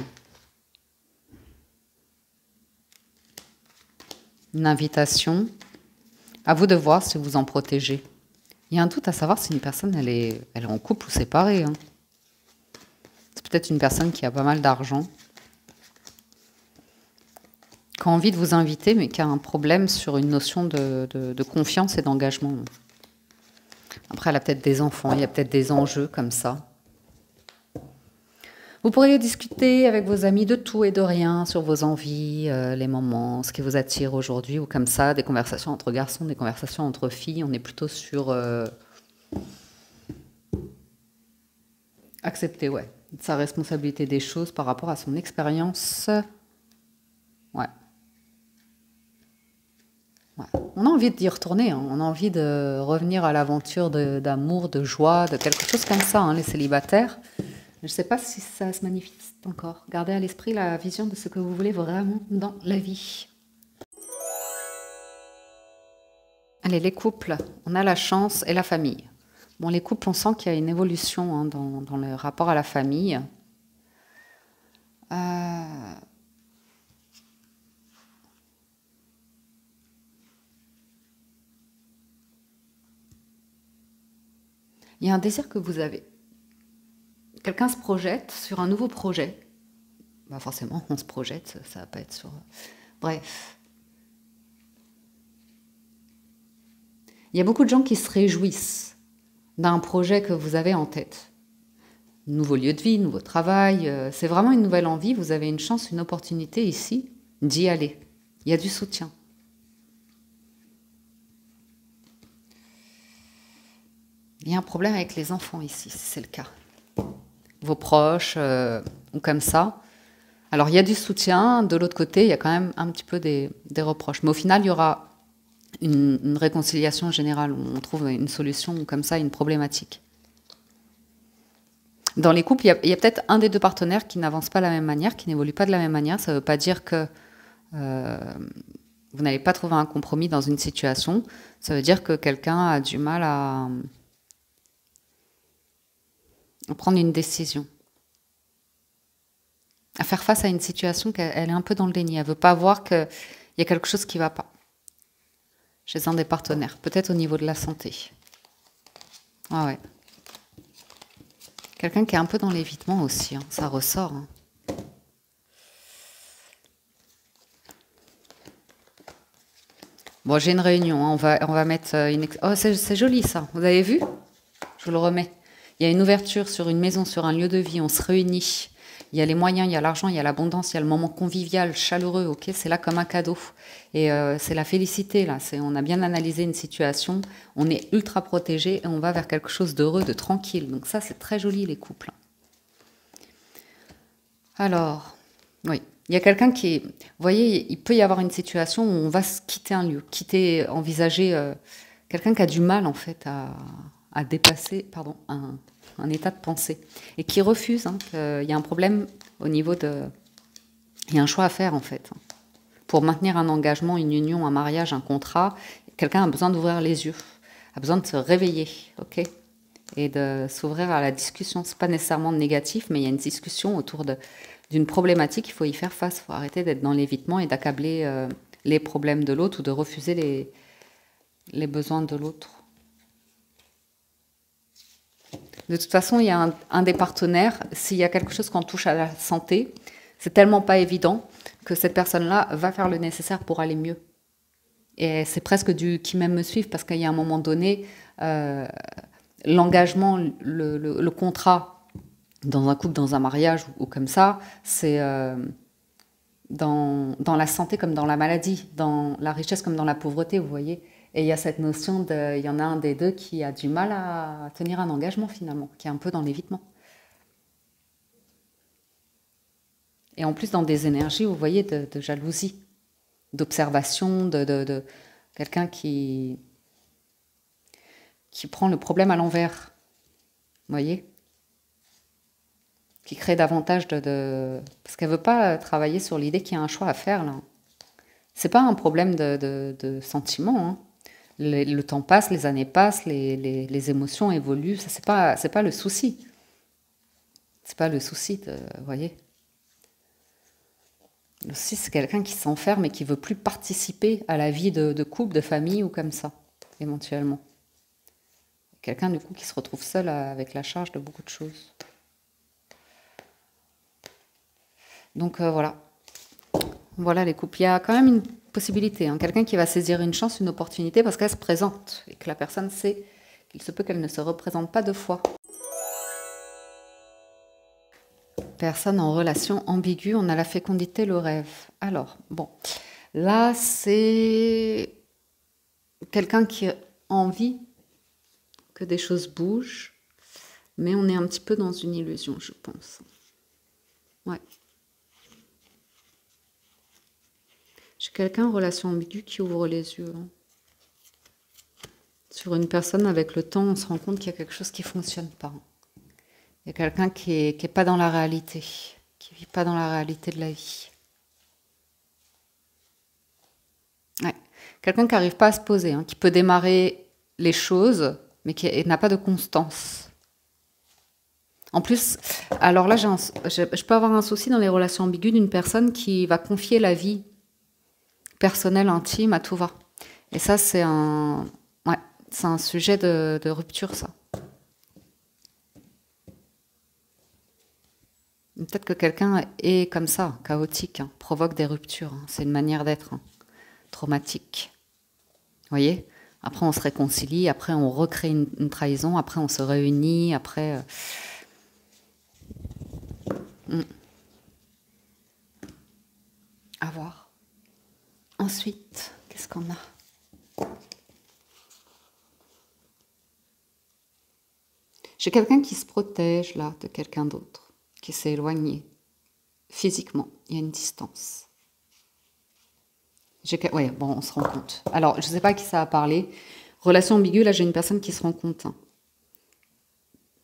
Une invitation. À vous de voir si vous en protégez. Il y a un doute à savoir si une personne, elle est en couple ou séparée. Hein. C'est peut-être une personne qui a pas mal d'argent, qui a envie de vous inviter, mais qui a un problème sur une notion de confiance et d'engagement. Après, elle a peut-être des enfants, il y a peut-être des enjeux comme ça. Vous pourriez discuter avec vos amis de tout et de rien, sur vos envies, les moments, ce qui vous attire aujourd'hui, ou comme ça, des conversations entre garçons, des conversations entre filles. On est plutôt sur accepter, ouais, sa responsabilité des choses par rapport à son expérience. Ouais. Ouais. On a envie d'y retourner, hein. On a envie de revenir à l'aventure d'amour, de joie, de quelque chose comme ça, hein, les célibataires. Je ne sais pas si ça se manifeste encore. Gardez à l'esprit la vision de ce que vous voulez vraiment dans la vie. Allez, les couples, on a la chance et la famille. Bon, les couples, on sent qu'il y a une évolution hein, dans le rapport à la famille. Il y a un désir que vous avez. Quelqu'un se projette sur un nouveau projet. Bah forcément, on se projette, ça va pas être sur... Bref. Il y a beaucoup de gens qui se réjouissent d'un projet que vous avez en tête. Nouveau lieu de vie, nouveau travail, c'est vraiment une nouvelle envie. Vous avez une chance, une opportunité ici d'y aller. Il y a du soutien. Il y a un problème avec les enfants ici, si c'est le cas. Vos proches, ou comme ça. Alors, il y a du soutien. De l'autre côté, il y a quand même un petit peu des reproches. Mais au final, il y aura une réconciliation générale où on trouve une solution comme ça, une problématique. Dans les couples, il y a peut-être un des deux partenaires qui n'avance pas de la même manière, qui n'évolue pas de la même manière. Ça ne veut pas dire que vous n'allez pas trouver un compromis dans une situation. Ça veut dire que quelqu'un a du mal à prendre une décision, à faire face à une situation qu'elle est un peu dans le déni. Elle ne veut pas voir qu'il y a quelque chose qui ne va pas chez un des partenaires, peut-être au niveau de la santé. Ah ouais. Quelqu'un qui est un peu dans l'évitement aussi, hein, ça ressort. Hein. Bon, j'ai une réunion, hein, on va mettre une... Oh, c'est joli ça, vous avez vu? Je vous le remets. Il y a une ouverture sur une maison, sur un lieu de vie, on se réunit. Il y a les moyens, il y a l'argent, il y a l'abondance, il y a le moment convivial, chaleureux, ok, c'est là comme un cadeau. Et c'est la félicité, là. On a bien analysé une situation, on est ultra protégé et on va vers quelque chose d'heureux, de tranquille. Donc ça, c'est très joli, les couples. Alors, oui, il y a quelqu'un qui... Vous voyez, il peut y avoir une situation où on va quitter un lieu, envisager... quelqu'un qui a du mal, en fait, à dépasser, pardon, un état de pensée. Et qui refuse, hein, qu'il y a un problème au niveau de... Il y a un choix à faire, en fait. Pour maintenir un engagement, une union, un mariage, un contrat, quelqu'un a besoin d'ouvrir les yeux, a besoin de se réveiller, ok, et de s'ouvrir à la discussion. C'est pas nécessairement négatif, mais il y a une discussion autour d'une problématique, il faut y faire face, il faut arrêter d'être dans l'évitement et d'accabler les problèmes de l'autre ou de refuser les besoins de l'autre. De toute façon, il y a un des partenaires, s'il y a quelque chose qu'on touche à la santé, c'est tellement pas évident que cette personne-là va faire le nécessaire pour aller mieux. Et c'est presque du qui m'aime me suivre, parce qu'il y a un moment donné, l'engagement, le contrat dans un couple, dans un mariage ou comme ça, c'est dans la santé comme dans la maladie, dans la richesse comme dans la pauvreté, vous voyez. Et il y a cette notion il y en a un des deux qui a du mal à tenir un engagement finalement, qui est un peu dans l'évitement. Et en plus dans des énergies, vous voyez, de jalousie, d'observation, de quelqu'un qui prend le problème à l'envers, vous voyez, qui crée davantage parce qu'elle veut pas travailler sur l'idée qu'il y a un choix à faire là. C'est pas un problème de sentiment, hein. Le temps passe, les années passent, les émotions évoluent. Ça, c'est pas le souci. C'est pas le souci, vous voyez. Le souci, c'est quelqu'un qui s'enferme et qui veut plus participer à la vie de couple, de famille ou comme ça, éventuellement. Quelqu'un, du coup, qui se retrouve seul avec la charge de beaucoup de choses. Donc, voilà. Voilà les couples. Il y a quand même une possibilité, hein. Quelqu'un qui va saisir une chance, une opportunité parce qu'elle se présente et que la personne sait qu'il se peut qu'elle ne se représente pas deux fois. Personne en relation ambiguë, on a la fécondité, le rêve. Alors, bon, là c'est quelqu'un qui a envie que des choses bougent, mais on est un petit peu dans une illusion, je pense. Ouais. J'ai quelqu'un en relation ambiguë qui ouvre les yeux. Hein. Sur une personne, avec le temps, on se rend compte qu'il y a quelque chose qui ne fonctionne pas. Il y a quelqu'un qui est pas dans la réalité, qui ne vit pas dans la réalité de la vie. Ouais. Quelqu'un qui n'arrive pas à se poser, hein, qui peut démarrer les choses, mais qui n'a pas de constance. En plus, alors là, je peux avoir un souci dans les relations ambiguës d'une personne qui va confier la vie personnelle, intime, à tout va. Et ça, c'est un sujet de rupture, ça. Peut-être que quelqu'un est comme ça, chaotique, hein, provoque des ruptures. Hein, c'est une manière d'être traumatique. Vous voyez ? Après, on se réconcilie, après, on recrée une trahison, après, on se réunit, après... À voir. Ensuite, qu'est-ce qu'on a ? J'ai quelqu'un qui se protège, là, de quelqu'un d'autre, qui s'est éloigné. Physiquement, il y a une distance. Oui, bon, on se rend compte. Alors, je ne sais pas à qui ça a parlé. Relation ambiguë, là, j'ai une personne qui se rend compte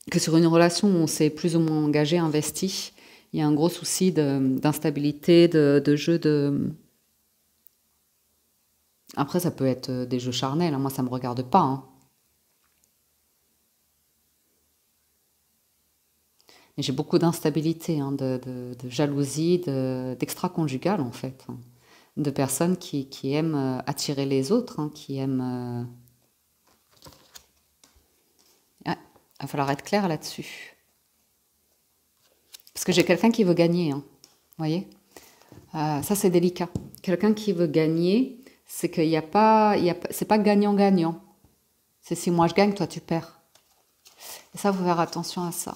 que sur une relation où on s'est plus ou moins engagé, investi, il y a un gros souci d'instabilité, de jeu de... Après, ça peut être des jeux charnels, hein. Moi, ça ne me regarde pas. Hein. Mais j'ai beaucoup d'instabilité, hein, de jalousie, d'extra-conjugale, en fait. Hein. De personnes qui aiment attirer les autres, hein, qui aiment... Il va falloir être clair là-dessus. Parce que j'ai quelqu'un qui veut gagner, hein, vous voyez. Ça, c'est délicat. Quelqu'un qui veut gagner, c'est qu'il n'y a pas... c'est pas gagnant-gagnant. C'est si moi je gagne, toi tu perds. Et ça, il faut faire attention à ça.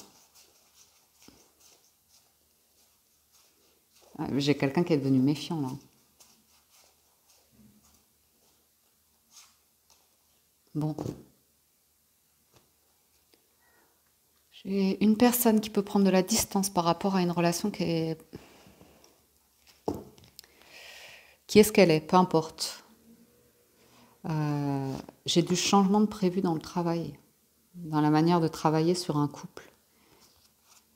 Ah, j'ai quelqu'un qui est devenu méfiant, là. Bon. J'ai une personne qui peut prendre de la distance par rapport à une relation qui est ce qu'elle est, peu importe. J'ai du changement de prévu dans le travail, dans la manière de travailler sur un couple.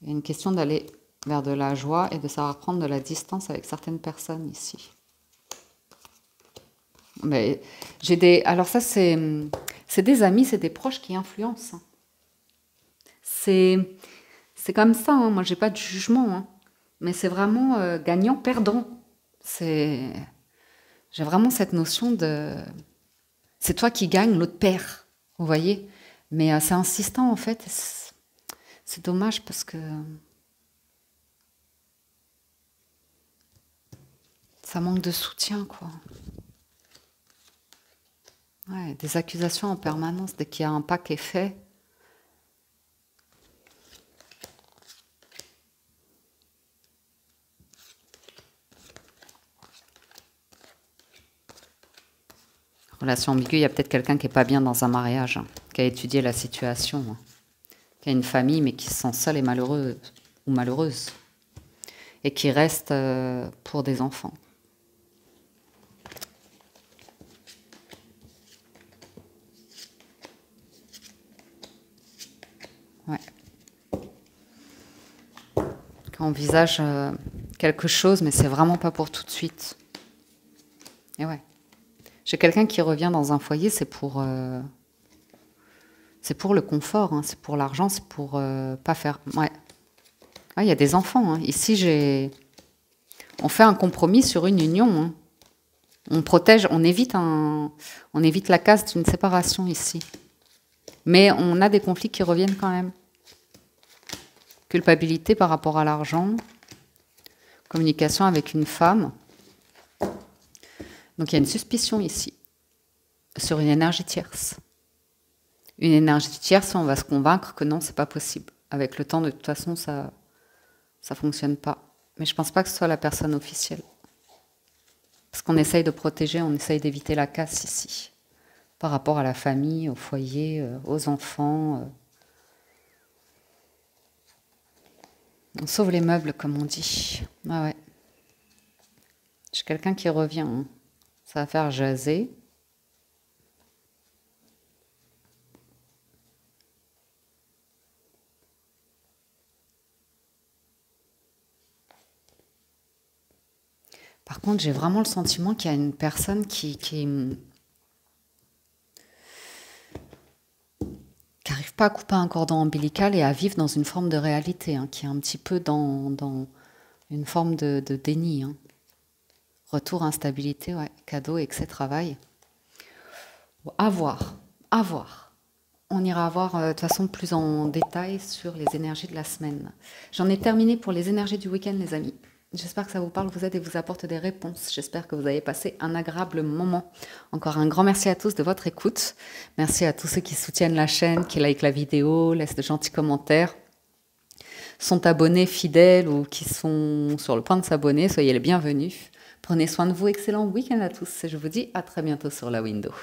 Il y a une question d'aller vers de la joie et de savoir prendre de la distance avec certaines personnes ici. Mais j'ai des... Alors ça, c'est des amis, c'est des proches qui influencent. Hein. C'est comme ça, hein. Moi, j'ai pas de jugement. Hein. Mais c'est vraiment gagnant-perdant. J'ai vraiment cette notion de... C'est toi qui gagnes, l'autre perd. Vous voyez? Mais c'est insistant, en fait. C'est dommage parce que... Ça manque de soutien, quoi. Ouais, des accusations en permanence dès qu'il y a un pas qui est fait. Relation ambiguë, il y a peut-être quelqu'un qui n'est pas bien dans un mariage, hein, qui a étudié la situation, hein, qui a une famille mais qui se sent seule et malheureuse ou malheureuse et qui reste pour des enfants. Ouais. Qui envisage quelque chose, mais c'est vraiment pas pour tout de suite. Et ouais. J'ai quelqu'un qui revient dans un foyer, c'est pour le confort, hein, c'est pour l'argent, c'est pour pas faire... Ouais. Ah, il y a des enfants. Hein. Ici, on fait un compromis sur une union. Hein. On protège, on évite la casse d'une séparation ici. Mais on a des conflits qui reviennent quand même. Culpabilité par rapport à l'argent. Communication avec une femme. Donc il y a une suspicion ici, sur une énergie tierce. Une énergie tierce, on va se convaincre que non, c'est pas possible. Avec le temps, de toute façon, ça fonctionne pas. Mais je pense pas que ce soit la personne officielle. Parce qu'on essaye de protéger, on essaye d'éviter la casse ici. Par rapport à la famille, au foyer, aux enfants. On sauve les meubles, comme on dit. Ah ouais. J'ai quelqu'un qui revient, hein. Ça va faire jaser. Par contre, j'ai vraiment le sentiment qu'il y a une personne qui n'arrive pas à couper un cordon ombilical et à vivre dans une forme de réalité, hein, qui est un petit peu dans une forme de déni. Hein. Retour, instabilité, ouais, cadeau, excès, travail. À voir, à voir. On ira voir de toute façon plus en détail sur les énergies de la semaine. J'en ai terminé pour les énergies du week-end, les amis. J'espère que ça vous parle, vous aide et vous apporte des réponses. J'espère que vous avez passé un agréable moment. Encore un grand merci à tous de votre écoute. Merci à tous ceux qui soutiennent la chaîne, qui likent la vidéo, laissent de gentils commentaires, sont abonnés fidèles ou qui sont sur le point de s'abonner. Soyez les bienvenus. Prenez soin de vous. Excellent week-end à tous. Et je vous dis à très bientôt sur la window.